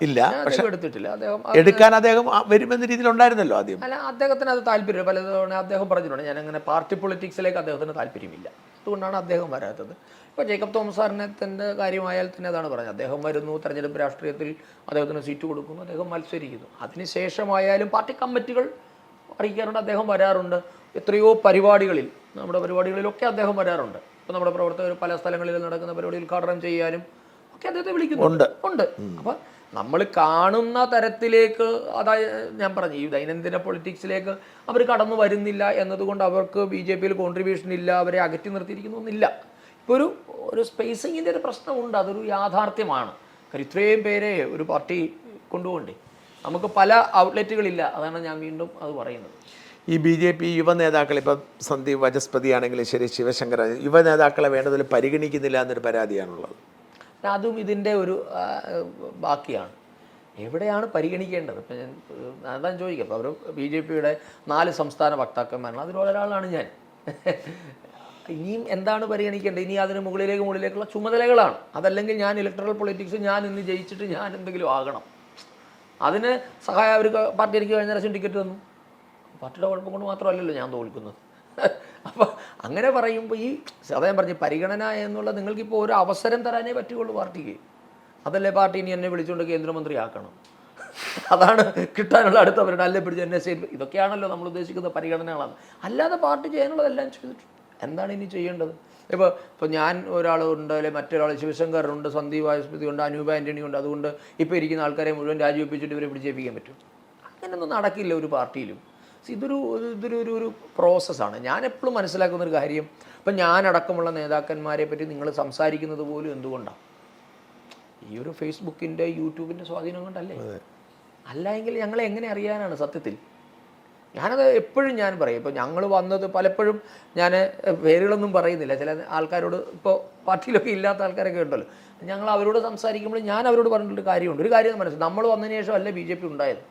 പക്ഷേ എടുത്തിട്ടില്ല. അദ്ദേഹം എടുക്കാൻ അദ്ദേഹം വരുമെന്ന രീതിയിലുണ്ടായിരുന്നല്ലോ ആദ്യം. അല്ല, അദ്ദേഹത്തിന് അത് താല്പര്യമില്ല. പലതവണ അദ്ദേഹം പറഞ്ഞിട്ടുണ്ട് ഞാൻ അങ്ങനെ പാർട്ടി പൊളിറ്റിക്സിലേക്ക് അദ്ദേഹത്തിന് താല്പര്യമില്ല, അതുകൊണ്ടാണ് അദ്ദേഹം വരാത്തത്. ഇപ്പോൾ ജേക്കബ് തോമസ് സാറിനത്തിൻ്റെ കാര്യമായാൽ തന്നെ അതാണ് പറഞ്ഞത്. അദ്ദേഹം വരുന്നു, തെരഞ്ഞെടുപ്പ് രാഷ്ട്രീയത്തിൽ അദ്ദേഹത്തിന് സീറ്റ് കൊടുക്കുന്നു, അദ്ദേഹം മത്സരിക്കുന്നു. അതിനുശേഷമായാലും പാർട്ടി കമ്മിറ്റികൾ അറിയിക്കാറുണ്ട്, അദ്ദേഹം വരാറുണ്ട്. എത്രയോ പരിപാടികളിൽ, നമ്മുടെ പരിപാടികളിലൊക്കെ അദ്ദേഹം വരാറുണ്ട്. ഇപ്പോൾ നമ്മുടെ പ്രവർത്തകർ പല സ്ഥലങ്ങളിൽ നടക്കുന്ന പരിപാടി ഉദ്ഘാടനം ചെയ്യാനും ഒക്കെ അദ്ദേഹത്തെ വിളിക്കുന്നുണ്ട്. അപ്പം നമ്മൾ കാണുന്ന തരത്തിലേക്ക്, അതായത് ഞാൻ പറഞ്ഞു ഈ ദൈനംദിന പൊളിറ്റിക്സിലേക്ക് അവർ കടന്നു വരുന്നില്ല എന്നതുകൊണ്ട് അവർക്ക് BJPയിൽ കോൺട്രിബ്യൂഷൻ ഇല്ല, അവരെ അകറ്റി നിർത്തിയിരിക്കുന്നൊന്നുമില്ല. ഇപ്പോൾ ഒരു സ്പേസിങ്ങിൻ്റെ ഒരു പ്രശ്നമുണ്ട്, അതൊരു യാഥാർത്ഥ്യമാണ്. കാര്യം ഇത്രയും പേരെ ഒരു പാർട്ടി കൊണ്ടുപോകണ്ടേ, നമുക്ക് പല ഔട്ട്ലെറ്റുകളില്ല. അതാണ് ഞാൻ വീണ്ടും അത് പറയുന്നത്. ഈ BJP യുവ നേതാക്കൾ, ഇപ്പം സന്ദീപ് വാചസ്പതി ആണെങ്കിലും ശരി, ശിവശങ്കർ, യുവ നേതാക്കളെ വേണ്ടതിൽ പരിഗണിക്കുന്നില്ല എന്നൊരു പരാതിയാണുള്ളത്. അതും ഇതിൻ്റെ ഒരു ബാക്കിയാണ്. എവിടെയാണ് പരിഗണിക്കേണ്ടത്? ഇപ്പം ഞാൻ അതാണ് ചോദിക്കുക. അപ്പോൾ അവർ BJPയുടെ 4 സംസ്ഥാന വക്താക്കന്മാരാണ്, അതിലൊരാളാണ് ഞാൻ. ഇനിയും എന്താണ് പരിഗണിക്കേണ്ടത്? ഇനി അതിന് മുകളിലേക്കുള്ള ചുമതലകളാണ്. അതല്ലെങ്കിൽ ഞാൻ ഇലക്ട്രൽ പൊളിറ്റിക്സ് ഞാൻ ഇന്ന് ജയിച്ചിട്ട് ഞാൻ എന്തെങ്കിലും ആകണം. അതിന് സഹായം അവർക്ക് പാർട്ടി എനിക്ക് കഴിഞ്ഞ പ്രാവശ്യം ടിക്കറ്റ് തന്നു. പാർട്ടിയുടെ കുഴപ്പം കൊണ്ട് മാത്രമല്ലല്ലോ ഞാൻ തോൽക്കുന്നത്. അപ്പോൾ അങ്ങനെ പറയുമ്പോൾ ഈ സദയം പറഞ്ഞ് പരിഗണന എന്നുള്ള നിങ്ങൾക്കിപ്പോൾ ഒരു അവസരം തരാനേ പറ്റുകയുള്ളൂ പാർട്ടിക്ക്. അതല്ലേ പാർട്ടി ഇനി എന്നെ വിളിച്ചുകൊണ്ട് കേന്ദ്രമന്ത്രി ആക്കണം, അതാണ് കിട്ടാനുള്ള അടുത്ത പരിഗണന. അല്ലേ പിടിച്ച് എന്നെ സ്റ്റേറ്റ്, ഇതൊക്കെയാണല്ലോ നമ്മൾ ഉദ്ദേശിക്കുന്ന പരിഗണനകളാണ്. അല്ലാതെ പാർട്ടി ചെയ്യാനുള്ളതെല്ലാം ചെയ്തിട്ടുണ്ട്. എന്താണ് ഇനി ചെയ്യേണ്ടത്? ഇപ്പോൾ ഞാൻ ഒരാളുണ്ട്, അല്ലെങ്കിൽ മറ്റൊരാൾ ശിവശങ്കറുണ്ട്, സന്ദീപ് വാചസ്പതി ഉണ്ട്, അനൂപ് ആൻ്റണി ഉണ്ട്. അതുകൊണ്ട് ഇപ്പോൾ ഇരിക്കുന്ന ആൾക്കാരെ മുഴുവൻ രാജിവെപ്പിച്ചിട്ട് ഇവരെ പിടിച്ചേൽപ്പിക്കാൻ പറ്റും? അങ്ങനെയൊന്നും നടക്കില്ല ഒരു പാർട്ടിയിലും. ഇതൊരു പ്രോസസ്സാണ്. ഞാൻ എപ്പോഴും മനസ്സിലാക്കുന്നൊരു കാര്യം, ഇപ്പം ഞാനടക്കമുള്ള നേതാക്കന്മാരെ പറ്റി നിങ്ങൾ സംസാരിക്കുന്നത് പോലും എന്തുകൊണ്ടാണ്? ഈ ഒരു ഫേസ്ബുക്കിൻ്റെ യൂട്യൂബിൻ്റെ സ്വാധീനം കൊണ്ടല്ലേ? അല്ല എങ്കിൽ ഞങ്ങളെ എങ്ങനെ അറിയാനാണ് സത്യത്തിൽ? ഞാനത് എപ്പോഴും ഞാൻ പറയും. ഇപ്പോൾ ഞങ്ങൾ വന്നത് പലപ്പോഴും ഞാൻ പേരുകളൊന്നും പറയുന്നില്ല. ചില ആൾക്കാരോട്, ഇപ്പോൾ പാർട്ടിയിലൊക്കെ ഇല്ലാത്ത ആൾക്കാരൊക്കെ ഉണ്ടല്ലോ, ഞങ്ങൾ അവരോട് സംസാരിക്കുമ്പോൾ ഞാൻ അവരോട് പറഞ്ഞിട്ടൊരു കാര്യമുണ്ട്. ഒരു കാര്യം മനസ്സിലായി, നമ്മൾ വന്നതിന് ശേഷം അല്ലേ BJP ഉണ്ടായത്.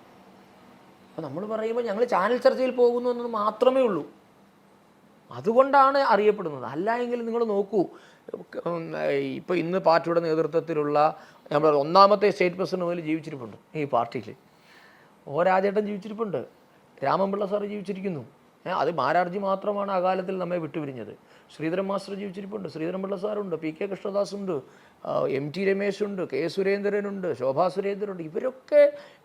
അപ്പോൾ നമ്മൾ പറയുമ്പോൾ ഞങ്ങൾ ചാനൽ ചർച്ചയിൽ പോകുന്നു എന്നത് മാത്രമേ ഉള്ളൂ. അതുകൊണ്ടാണ് അറിയപ്പെടുന്നത്. അല്ല എങ്കിൽ നിങ്ങൾ നോക്കൂ, ഇപ്പോൾ ഇന്ന് പാർട്ടിയുടെ നേതൃത്വത്തിലുള്ള നമ്മൾ 1ാമത്തെ സ്റ്റേറ്റ് പ്രസിഡന്റ് മുതൽ ജീവിച്ചിരിപ്പുണ്ട് ഈ പാർട്ടിയിൽ. രാജേട്ടൻ ജീവിച്ചിരിപ്പുണ്ട്, രാമൻപിള്ള സാറ് ജീവിച്ചിരിക്കുന്നു. അത് മാരാർജി മാത്രമാണ് അകാലത്തിൽ നമ്മെ വിട്ടുപിരിഞ്ഞത്. ശ്രീധരൻ മാസ്റ്റർ ജീവിച്ചിരിപ്പുണ്ട്, Sreedharan Pillai സാറുണ്ട്, PK കൃഷ്ണദാസുണ്ട്, MT രമേശുണ്ട്, K സുരേന്ദ്രനുണ്ട്, Shobha സുരേന്ദ്രനുണ്ട്. ഇവരൊക്കെ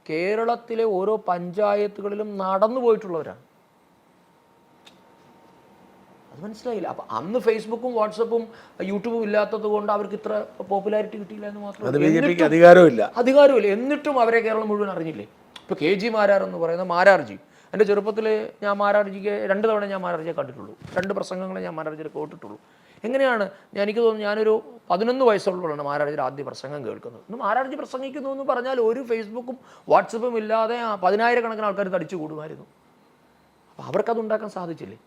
കേരളത്തിലെ ഓരോ പഞ്ചായത്തുകളിലും നടന്നു പോയിട്ടുള്ളവരാണ്. അത് മനസ്സിലായില്ല. അപ്പം അന്ന് ഫേസ്ബുക്കും വാട്സപ്പും യൂട്യൂബും ഇല്ലാത്തത് കൊണ്ട് അവർക്ക് ഇത്ര പോപ്പുലാരിറ്റി കിട്ടിയില്ല എന്ന് മാത്രമല്ല, അധികാരമില്ല. എന്നിട്ടും അവരെ കേരളം മുഴുവൻ അറിഞ്ഞില്ലേ? ഇപ്പോൾ KG മാരാർ എന്ന് പറയുന്ന മാരാർജി, എൻ്റെ ചെറുപ്പത്തിൽ ഞാൻ മാരാർജിക്ക് 2 തവണ ഞാൻ മാരാർജിയെ കണ്ടിട്ടുള്ളൂ. 2 പ്രസംഗങ്ങളെ ഞാൻ മാരാർജിയെ കേട്ടിട്ടുള്ളൂ. എങ്ങനെയാണ് എനിക്ക് തോന്നുന്നു, ഞാനൊരു 11 വയസ്സുള്ളപ്പോഴാണ് മാരാർജിയുടെ ആദ്യ പ്രസംഗം കേൾക്കുന്നത്. ഇന്ന് മാരാർജി പ്രസംഗിക്കുന്നു എന്ന് പറഞ്ഞാൽ ഒരു ഫേസ്ബുക്കും വാട്സപ്പും ഇല്ലാതെ 10,000-കണക്കിന് ആൾക്കാർ തടിച്ചു കൂടുമായിരുന്നു. അപ്പോൾ അവർക്കത് ഉണ്ടാക്കാൻ സാധിച്ചില്ലേ?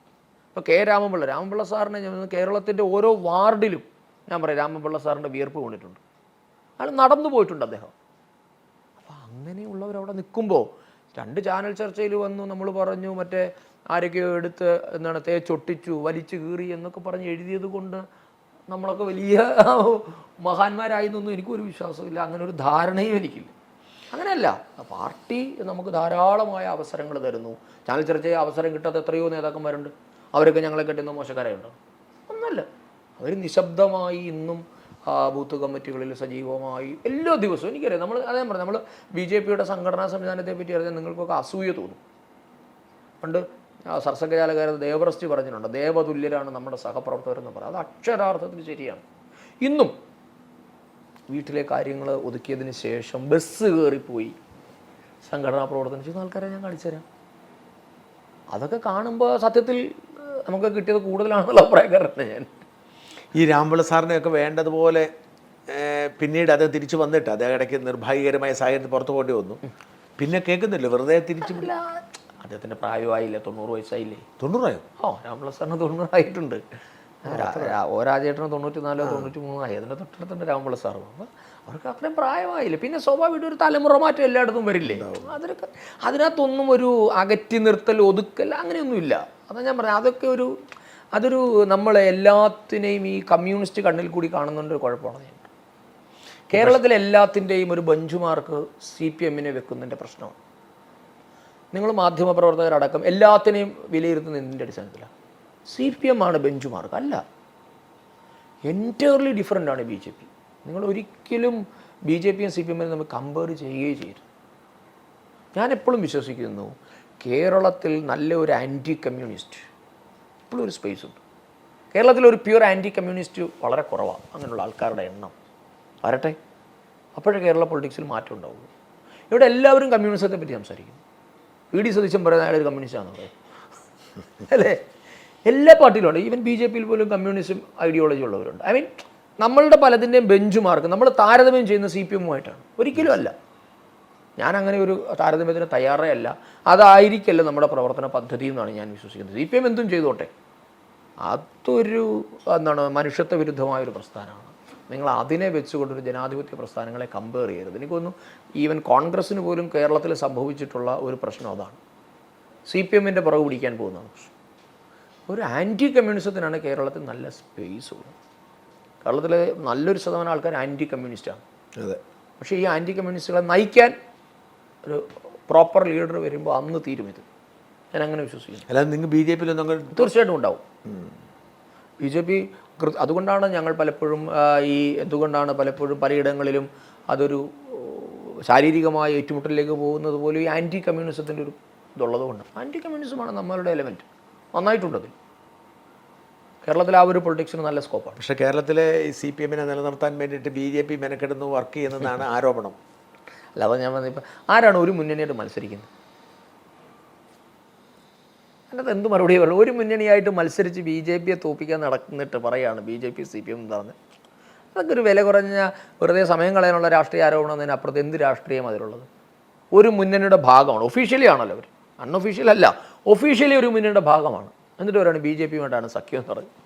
ഇപ്പോൾ രാമൻപിള്ള സാറിനെ കേരളത്തിൻ്റെ ഓരോ വാർഡിലും ഞാൻ പറയാം രാമൻപിള്ള സാറിൻ്റെ വിയർപ്പ് കൊണ്ടിട്ടുണ്ട്. അയാൾ നടന്നു പോയിട്ടുണ്ട് അദ്ദേഹം. അപ്പോൾ അങ്ങനെയുള്ളവരവിടെ നിൽക്കുമ്പോൾ 2 ചാനൽ ചർച്ചയിൽ വന്നു നമ്മൾ പറഞ്ഞു മറ്റേ ആരൊക്കെയോ എടുത്ത് എന്താണ് തേച്ചൊട്ടിച്ചു വലിച്ചു കീറി എന്നൊക്കെ പറഞ്ഞ് എഴുതിയത് കൊണ്ട് നമ്മളൊക്കെ വലിയ മഹാന്മാരായി എന്നൊന്നും എനിക്കൊരു വിശ്വാസമില്ല, അങ്ങനെ ഒരു ധാരണയും എനിക്കില്ല. അങ്ങനെയല്ല, പാർട്ടി നമുക്ക് ധാരാളമായ അവസരങ്ങൾ തരുന്നു. ചാനൽ ചർച്ചയെ അവസരം കിട്ടാത്ത എത്രയോ നേതാക്കന്മാരുണ്ട്. അവരൊക്കെ ഞങ്ങളെ കെട്ടുന്ന മോശക്കാരായുണ്ടോ? ഒന്നല്ല. അവർ നിശബ്ദമായി ഇന്നും ബൂത്ത് കമ്മിറ്റികളിൽ സജീവമായി എല്ലാ ദിവസവും. എനിക്കറിയാം, നമ്മൾ അതേ പറഞ്ഞു, നമ്മൾ BJPയുടെ സംഘടനാ സംവിധാനത്തെ പറ്റി അറിയാൻ നിങ്ങൾക്കൊക്കെ അസൂയ തോന്നും. പണ്ട് സർസംഘചാലകാരൻ ദേവറസ്റ്റി പറഞ്ഞിട്ടുണ്ട്, ദേവതുല്യരാണ് നമ്മുടെ സഹപ്രവർത്തകരെന്ന് പറയാം. അത് അക്ഷരാർത്ഥത്തിൽ ശരിയാണ്. ഇന്നും വീട്ടിലെ കാര്യങ്ങൾ ഒതുക്കിയതിന് ശേഷം ബസ് കയറിപ്പോയി സംഘടനാ പ്രവർത്തനം ചെയ്യുന്ന ആൾക്കാരെ ഞാൻ കാണിച്ചു തരാം. അതൊക്കെ കാണുമ്പോൾ സത്യത്തിൽ നമുക്ക് കിട്ടിയത് കൂടുതലാണെന്നുള്ള അഭിപ്രായക്കാരനാണ് ഞാൻ. ഈ രാംപിള്ള സാറിനെയൊക്കെ വേണ്ടതുപോലെ പിന്നീട് അദ്ദേഹം തിരിച്ചു വന്നിട്ട് അദ്ദേഹം ഇടയ്ക്ക് നിർഭാഗ്യകരമായ സാഹചര്യത്തിൽ പുറത്തു പോകേണ്ടി വന്നു. പിന്നെ കേൾക്കുന്നില്ല, വെറുതെ തിരിച്ചു. അദ്ദേഹത്തിൻ്റെ പ്രായമായില്ലേ, 90 വയസ്സായില്ലേ? 90 രാംപിള്ള സാറിന് 90 ആയിട്ടുണ്ട്. രാജേട്ടന് 94 93 ആയി. അതിൻ്റെ തൊട്ടടുത്തുണ്ട് രാംപിള്ള സാറും. അപ്പോൾ അവർക്ക് അത്രയും പ്രായമായില്ല. പിന്നെ സ്വാഭാവികമായിട്ട് ഒരു തലമുറ മാറ്റം എല്ലായിടത്തും വരില്ലേ? അതിനകത്തൊന്നും ഒരു അകറ്റി നിർത്തൽ, ഒതുക്കൽ അങ്ങനെയൊന്നുമില്ല. അതാണ് ഞാൻ പറഞ്ഞത്. അതൊരു നമ്മളെ എല്ലാത്തിനെയും ഈ കമ്മ്യൂണിസ്റ്റ് കണ്ണിൽ കൂടി കാണുന്നുണ്ട് കുഴപ്പമാണ്. ഞാൻ കേരളത്തിലെ എല്ലാത്തിൻ്റെയും ഒരു ബെഞ്ച് മാർക്ക് CPM-നെ വെക്കുന്നതിൻ്റെ പ്രശ്നമാണ്. നിങ്ങൾ മാധ്യമപ്രവർത്തകരടക്കം എല്ലാത്തിനെയും വിലയിരുത്തുന്നതിൻ്റെ അടിസ്ഥാനത്തിലാണ്. CPM ആണ് ബെഞ്ച് മാർക്ക് അല്ല. എൻറ്റയർലി ഡിഫറൻ്റ് ആണ് BJP. നിങ്ങൾ ഒരിക്കലും BJPയും CPM-നും തമ്മിൽ കമ്പയർ ചെയ്യുകയും ചെയ്യരുത്. ഞാൻ എപ്പോഴും വിശ്വസിക്കുന്നു, കേരളത്തിൽ നല്ല ഒരു ആൻറ്റി കമ്മ്യൂണിസ്റ്റ് ഇപ്പോഴും ഒരു സ്പേസ് ഉണ്ട്. കേരളത്തിലൊരു പ്യുവർ ആൻറ്റി കമ്മ്യൂണിസ്റ്റ് വളരെ കുറവാണ്. അങ്ങനെയുള്ള ആൾക്കാരുടെ എണ്ണം വരട്ടെ, അപ്പോഴേ കേരള പൊളിറ്റിക്സിൽ മാറ്റം ഉണ്ടാവുള്ളൂ. ഇവിടെ എല്ലാവരും കമ്മ്യൂണിസത്തെ പറ്റി സംസാരിക്കുന്നു. VD സതീശൻ പറയുന്ന അയാളൊരു കമ്മ്യൂണിസ്റ്റാണെന്ന് പറയും അല്ലേ? എല്ലാ പാർട്ടിയിലുണ്ട്. ഈവൻ BJPയിൽ പോലും കമ്മ്യൂണിസം ഐഡിയോളജി ഉള്ളവരുണ്ട്. ഐ മീൻ, നമ്മളുടെ പലതിൻ്റെയും ബെഞ്ച് മാർക്ക് നമ്മൾ താരതമ്യം ചെയ്യുന്ന CPM-ഉമായിട്ടാണ്. ഒരിക്കലും അല്ല. ഞാൻ അങ്ങനെ ഒരു താരതമ്യത്തിന് തയ്യാറേ അല്ല. അതായിരിക്കല്ല നമ്മുടെ പ്രവർത്തന പദ്ധതി എന്നാണ് ഞാൻ വിശ്വസിക്കുന്നത്. CPM എന്തും ചെയ്തോട്ടെ, അതൊരു മനുഷ്യത്വ വിരുദ്ധമായൊരു പ്രസ്ഥാനമാണ്. നിങ്ങൾ അതിനെ വെച്ചുകൊണ്ടൊരു ജനാധിപത്യ പ്രസ്ഥാനങ്ങളെ കമ്പയർ ചെയ്യരുത്. എനിക്ക് തോന്നുന്നു ഈവൻ കോൺഗ്രസ്സിന് പോലും കേരളത്തിൽ സംഭവിച്ചിട്ടുള്ള ഒരു പ്രശ്നം അതാണ്. CPM-ൻ്റെ പുറകെ പിടിക്കാൻ പോകുന്നതാണ് പ്രശ്നം. ഒരു ആൻറ്റി കമ്മ്യൂണിസത്തിനാണ് കേരളത്തിൽ നല്ല സ്പേസ് ഉള്ളത്. കേരളത്തിലെ നല്ലൊരു ശതമാനം ആൾക്കാർ ആൻറ്റി കമ്മ്യൂണിസ്റ്റാണ്. അതെ. പക്ഷേ ഈ ആൻറ്റി കമ്മ്യൂണിസ്റ്റുകളെ നയിക്കാൻ ഒരു പ്രോപ്പർ ലീഡർ വരുമ്പോൾ അന്ന് തീരും ഇത്. ഞാൻ അങ്ങനെ വിശ്വസിക്കുന്നു. അല്ലാതെ നിങ്ങൾ BJPയിലൊന്നും തീർച്ചയായിട്ടും ഉണ്ടാവും. BJP അതുകൊണ്ടാണ് ഞങ്ങൾ പലപ്പോഴും എന്തുകൊണ്ടാണ് പലപ്പോഴും പലയിടങ്ങളിലും അതൊരു ശാരീരികമായ ഏറ്റുമുട്ടലിലേക്ക് പോകുന്നത് പോലും ഈ ആൻറ്റി കമ്മ്യൂണിസത്തിൻ്റെ ഒരു ഇതുള്ളത് കൊണ്ട്. ആൻറ്റി കമ്മ്യൂണിസമാണ് നമ്മളുടെ എലമെൻറ്റ്. നന്നായിട്ടുണ്ടത്. കേരളത്തിൽ ആ ഒരു പൊളിറ്റിക്സിന് നല്ല സ്കോപ്പാണ്. പക്ഷേ കേരളത്തിലെ ഈ CPM-നെ നിലനിർത്താൻ വേണ്ടിയിട്ട് BJP മെനക്കെടുന്നു, വർക്ക് ചെയ്യുന്നതാണ് ആരോപണം. അല്ലാതെ ഞാൻ പറഞ്ഞപ്പോൾ ആരാണ് ഒരു മുന്നണിയായിട്ട് മത്സരിക്കുന്നത്? അതിനകത്ത് എന്ത് മറുപടി പറയുള്ളൂ? ഒരു മുന്നണിയായിട്ട് മത്സരിച്ച് BJPയെ തോപ്പിക്കാൻ നടന്നിട്ട് പറയുകയാണ് BJP CPM എന്ന് പറഞ്ഞത്. അതൊക്കെ ഒരു വില കുറഞ്ഞ വെറുതെ സമയം കളയാനുള്ള രാഷ്ട്രീയ ആരോപണം. അതിനപ്പുറത്ത് എന്ത് രാഷ്ട്രീയം അതിലുള്ളത്? ഒരു മുന്നണിയുടെ ഭാഗമാണ്. ഒഫീഷ്യലി ആണല്ലോ അവർ, അൺഒഫീഷ്യൽ അല്ല, ഒഫീഷ്യലി ഒരു മുന്നണിയുടെ ഭാഗമാണ്. എന്നിട്ട് പറയുകയാണ് BJPയുമായിട്ടാണ് സഖ്യം എന്ന് പറഞ്ഞത്.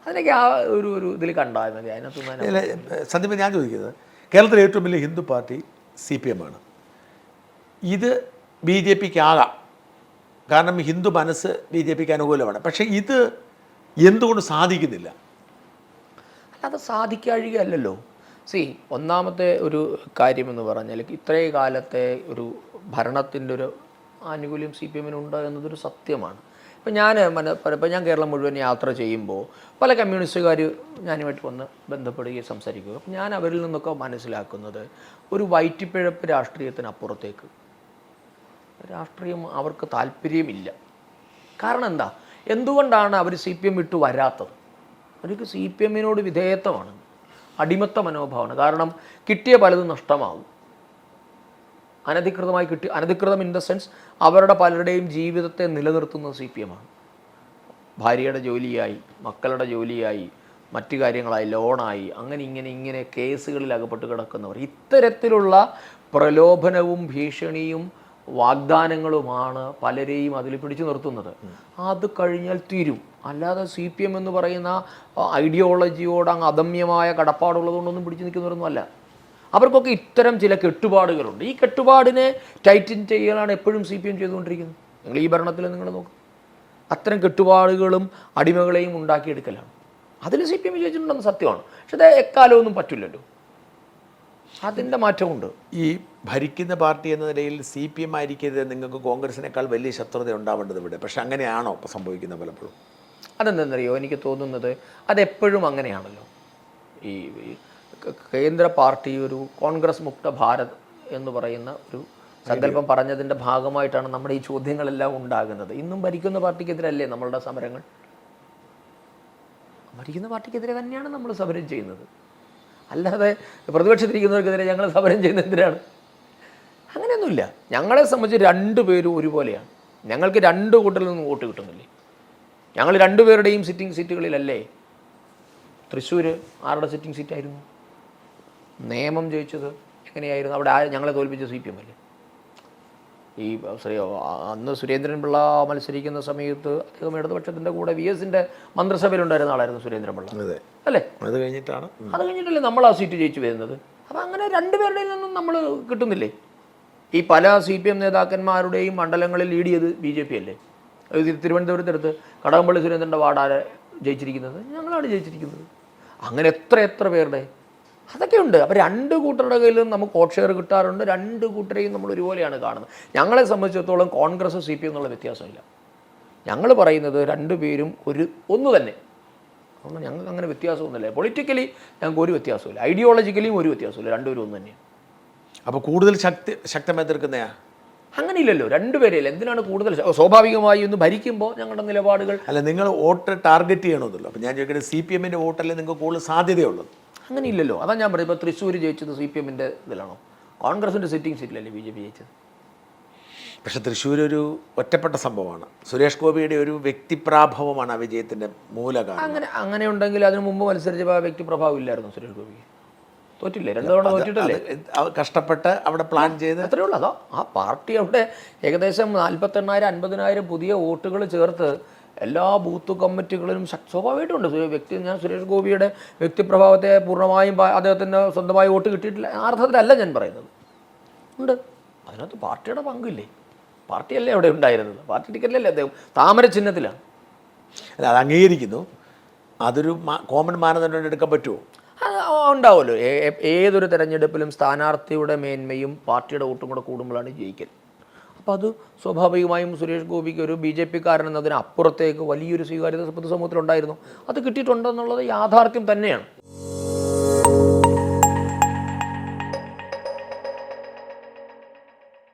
അതിനൊക്കെ ആ ഒരു ഇതിൽ കണ്ടാൽ മതി. അതിനകത്തൊന്നും സന്ദീപ്, ഞാൻ ചോദിക്കുന്നത്, കേരളത്തിലെ ഏറ്റവും വലിയ ഹിന്ദു പാർട്ടി CPM-ആണ്. ഇത് BJPക്ക് ആകാം, കാരണം ഹിന്ദു മനസ്സ് BJPക്ക് അനുകൂലമാണ്. പക്ഷേ ഇത് എന്തുകൊണ്ട് സാധിക്കുന്നില്ല? അത് സാധിക്കാഴികയല്ലോ. ഒന്നാമത്തെ ഒരു കാര്യമെന്ന് പറഞ്ഞാൽ ഇത്രയും കാലത്തെ ഒരു ഭരണത്തിൻ്റെ ഒരു ആനുകൂല്യം CPM-നുണ്ട് എന്നതൊരു സത്യമാണ്. ഇപ്പം ഞാൻ കേരളം മുഴുവൻ യാത്ര ചെയ്യുമ്പോൾ പല കമ്മ്യൂണിസ്റ്റുകാർ ഞാനുമായിട്ട് വന്ന് ബന്ധപ്പെടുകയും സംസാരിക്കുക. അപ്പം ഞാൻ അവരിൽ നിന്നൊക്കെ മനസ്സിലാക്കുന്നത്, ഒരു വയറ്റിപ്പിഴപ്പ് രാഷ്ട്രീയത്തിനപ്പുറത്തേക്ക് രാഷ്ട്രീയം അവർക്ക് താല്പര്യമില്ല. കാരണം എന്തുകൊണ്ടാണ് അവർ CPM വിട്ടു വരാത്തത്? അവർക്ക് CPM-നോട് വിധേയത്വമാണ്, അടിമത്ത മനോഭാവമാണ്. കാരണം കിട്ടിയ പലതും നഷ്ടമാകും. അനധികൃതം ഇൻ ദ സെൻസ് അവരുടെ പലരുടെയും ജീവിതത്തെ നിലനിർത്തുന്നത് CPM-ആണ്. ഭാര്യയുടെ ജോലിയായി, മക്കളുടെ ജോലിയായി, മറ്റു കാര്യങ്ങളായി, ലോണായി, ഇങ്ങനെ കേസുകളിൽ അകപ്പെട്ട് കിടക്കുന്നവർ. ഇത്തരത്തിലുള്ള പ്രലോഭനവും ഭീഷണിയും വാഗ്ദാനങ്ങളുമാണ് പലരെയും അതിൽ പിടിച്ചു നിർത്തുന്നത്. അത് കഴിഞ്ഞാൽ തീരും. അല്ലാതെ CPM എന്ന് പറയുന്ന ഐഡിയോളജിയോട് അങ്ങ് അദമ്യമായ കടപ്പാടുള്ളതുകൊണ്ടൊന്നും പിടിച്ചു നിൽക്കുന്നവരൊന്നുമല്ല. അവർക്കൊക്കെ ഇത്തരം ചില കെട്ടുപാടുകളുണ്ട്. ഈ കെട്ടുപാടിനെ ടൈറ്റൻ ചെയ്യാനാണ് എപ്പോഴും CPM ചെയ്തുകൊണ്ടിരിക്കുന്നത്. നിങ്ങൾ ഈ ഭരണത്തിൽ നിങ്ങൾ നോക്കും, അത്തരം കെട്ടുപാടുകളും അടിമകളെയും ഉണ്ടാക്കിയെടുക്കലാണ്. അതിൽ CPM വിജയിച്ചിട്ടുണ്ടെന്ന് സത്യമാണ്. പക്ഷെ അത് എക്കാലമൊന്നും പറ്റില്ലല്ലോ, അതിൻ്റെ മാറ്റമുണ്ട്. ഈ ഭരിക്കുന്ന പാർട്ടി എന്ന നിലയിൽ CPM ആയിരിക്കരുത് നിങ്ങൾക്ക് കോൺഗ്രസിനേക്കാൾ വലിയ ശത്രുത ഉണ്ടാവേണ്ടത് ഇവിടെ. പക്ഷെ അങ്ങനെയാണോ ഇപ്പോൾ സംഭവിക്കുന്നത് പലപ്പോഴും? അതെന്തെന്നറിയോ, എനിക്ക് തോന്നുന്നത് അതെപ്പോഴും അങ്ങനെയാണല്ലോ. ഈ കേന്ദ്ര പാർട്ടി ഒരു കോൺഗ്രസ് മുക്ത ഭാരത് എന്ന് പറയുന്ന ഒരു സങ്കല്പം പറഞ്ഞതിൻ്റെ ഭാഗമായിട്ടാണ് നമ്മുടെ ഈ ചോദ്യങ്ങളെല്ലാം ഉണ്ടാകുന്നത്. ഇന്നും ഭരിക്കുന്ന പാർട്ടിക്കെതിരല്ലേ നമ്മളുടെ സമരങ്ങൾ? ഭരിക്കുന്ന പാർട്ടിക്കെതിരെ തന്നെയാണ് നമ്മൾ സമരം ചെയ്യുന്നത്. അല്ലാതെ പ്രതിപക്ഷത്തിരിക്കുന്നവർക്കെതിരെ ഞങ്ങൾ സമരം ചെയ്യുന്നത് എന്തിനാണ്? അങ്ങനെയൊന്നുമില്ല. ഞങ്ങളെ സംബന്ധിച്ച് രണ്ടുപേരും ഒരുപോലെയാണ്. ഞങ്ങൾക്ക് രണ്ട് കൂട്ടരിൽ നിന്നും വോട്ട് കിട്ടുന്നില്ലേ? ഞങ്ങൾ രണ്ടുപേരുടെയും സിറ്റിംഗ് സീറ്റുകളിലല്ലേ? തൃശ്ശൂർ ആരുടെ സിറ്റിംഗ് സീറ്റായിരുന്നു? നിയമം ജയിച്ചത് എങ്ങനെയായിരുന്നു? അവിടെ ഞങ്ങളെ തോൽപ്പിച്ച CPM അല്ലേ? ഈ അന്ന് സുരേന്ദ്രൻപിള്ള മത്സരിക്കുന്ന സമയത്ത് അദ്ദേഹം ഇടതുപക്ഷത്തിൻ്റെ കൂടെ VSൻ്റെ മന്ത്രിസഭയിലുണ്ടായിരുന്ന ആളായിരുന്നു സുരേന്ദ്രൻപിള്ള അല്ലേ? അത് കഴിഞ്ഞിട്ടല്ലേ നമ്മൾ ആ സീറ്റ് ജയിച്ചു വരുന്നത്. അപ്പം അങ്ങനെ രണ്ടുപേരുടെ നിന്നും നമ്മൾ കിട്ടുന്നില്ലേ? ഈ പല CPM നേതാക്കന്മാരുടെയും മണ്ഡലങ്ങളിൽ ലീഡ് ചെയ്ത് BJP അല്ലേ? തിരുവനന്തപുരത്തെടുത്ത് കടകംപള്ളി സുരേന്ദ്രൻ്റെ വാർഡാരെ ജയിച്ചിരിക്കുന്നത്? ഞങ്ങളാണ് ജയിച്ചിരിക്കുന്നത്. അങ്ങനെ എത്ര പേരുടെ അതൊക്കെ ഉണ്ട്. അപ്പോൾ രണ്ട് കൂട്ടരുടെ കയ്യിലും നമുക്ക് വോട്ട് ഷെയർ കിട്ടാറുണ്ട്. രണ്ട് കൂട്ടരെയും നമ്മൾ ഒരുപോലെയാണ് കാണുന്നത്. ഞങ്ങളെ സംബന്ധിച്ചിടത്തോളം കോൺഗ്രസ് CPM എന്നുള്ള വ്യത്യാസമില്ല. ഞങ്ങൾ പറയുന്നത് രണ്ടുപേരും ഒന്ന് തന്നെ. അതുകൊണ്ട് ഞങ്ങൾക്ക് അങ്ങനെ വ്യത്യാസമൊന്നുമില്ല. പൊളിറ്റിക്കലി ഞങ്ങൾക്ക് ഒരു വ്യത്യാസമില്ല, ഐഡിയോളജിക്കലിയും ഒരു വ്യത്യാസമില്ല. രണ്ടുപേരും ഒന്ന് തന്നെയാണ്. അപ്പോൾ കൂടുതൽ ശക്തമായി എതിർക്കുന്നയാ? അങ്ങനെയില്ലല്ലോ, രണ്ടുപേരെയല്ല. എന്തിനാണ് കൂടുതൽ? സ്വാഭാവികമായി ഒന്ന് ഭരിക്കുമ്പോൾ ഞങ്ങളുടെ നിലപാടുകൾ അല്ല, നിങ്ങൾ വോട്ട് ടാർഗറ്റ് ചെയ്യണമെന്നല്ലോ. അപ്പോൾ ഞാൻ ചോദിക്കുന്നത് CPMൻ്റെ വോട്ടല്ലേ നിങ്ങൾക്ക് കൂടുതൽ സാധ്യതയുള്ളത്? അങ്ങനെയില്ലല്ലോ. അതാ ഞാൻ പറയും. ഇപ്പോൾ തൃശ്ശൂർ ജയിച്ചത് CPMൻ്റെ ഇതിലാണോ? കോൺഗ്രസിൻ്റെ സിറ്റിംഗ് സീറ്റിലല്ലേ BJP ജയിച്ചത്? പക്ഷെ തൃശ്ശൂർ ഒരു ഒറ്റപ്പെട്ട സംഭവമാണ്. സുരേഷ് ഗോപിയുടെ ഒരു വ്യക്തിപ്രാഭവമാണ് ആ വിജയത്തിൻ്റെ മൂലകാരണം. അങ്ങനെ ഉണ്ടെങ്കിൽ അതിന് മുമ്പ് മത്സരിച്ചപ്പോൾ വ്യക്തിപ്രഭാവം ഇല്ലായിരുന്നു സുരേഷ് ഗോപിക്ക്. തോറ്റില്ലേ? 2 തവണ തോറ്റിട്ടല്ലേ? കഷ്ടപ്പെട്ട് അവിടെ പ്ലാൻ ചെയ്ത് അത്രയേ ഉള്ളൂ. അതോ ആ പാർട്ടി അവിടെ ഏകദേശം 48,000-50,000 പുതിയ വോട്ടുകൾ ചേർത്ത് എല്ലാ ബൂത്ത് കമ്മിറ്റികളിലും സ്വാഭാവികമായിട്ടുണ്ട്. ഞാൻ സുരേഷ് ഗോപിയുടെ വ്യക്തിപ്രഭാവത്തെ പൂർണ്ണമായും അദ്ദേഹത്തിന് സ്വന്തമായി വോട്ട് കിട്ടിയിട്ടില്ല ആ അർത്ഥത്തിലല്ല ഞാൻ പറയുന്നത്. ഉണ്ട്, അതിനകത്ത് പാർട്ടിയുടെ പങ്കില്ലേ? പാർട്ടിയല്ലേ അവിടെ ഉണ്ടായിരുന്നത്? പാർട്ടി ടിക്കറ്റിലല്ലേ അദ്ദേഹം? താമര ചിഹ്നത്തിലാണ്. അല്ല, അത് അംഗീകരിക്കുന്നു. അതൊരു കോമൺ മാനദണ്ഡം എടുക്കാൻ പറ്റുമോ? ഉണ്ടാവുമല്ലോ. ഏതൊരു തെരഞ്ഞെടുപ്പിലും സ്ഥാനാർത്ഥിയുടെ മേന്മയും പാർട്ടിയുടെ വോട്ടും കൂടെ കൂടുമ്പോഴാണ് ജയിക്കൽ. അപ്പോൾ അത് സ്വാഭാവികമായും സുരേഷ് ഗോപിക്ക് ഒരു BJP-കാരൻ എന്നതിന് അപ്പുറത്തേക്ക് വലിയൊരു സ്വീകാര്യത പൊതുസമൂഹത്തിലുണ്ടായിരുന്നു. അത് കിട്ടിയിട്ടുണ്ടെന്നുള്ളത് യാഥാർത്ഥ്യം തന്നെയാണ്.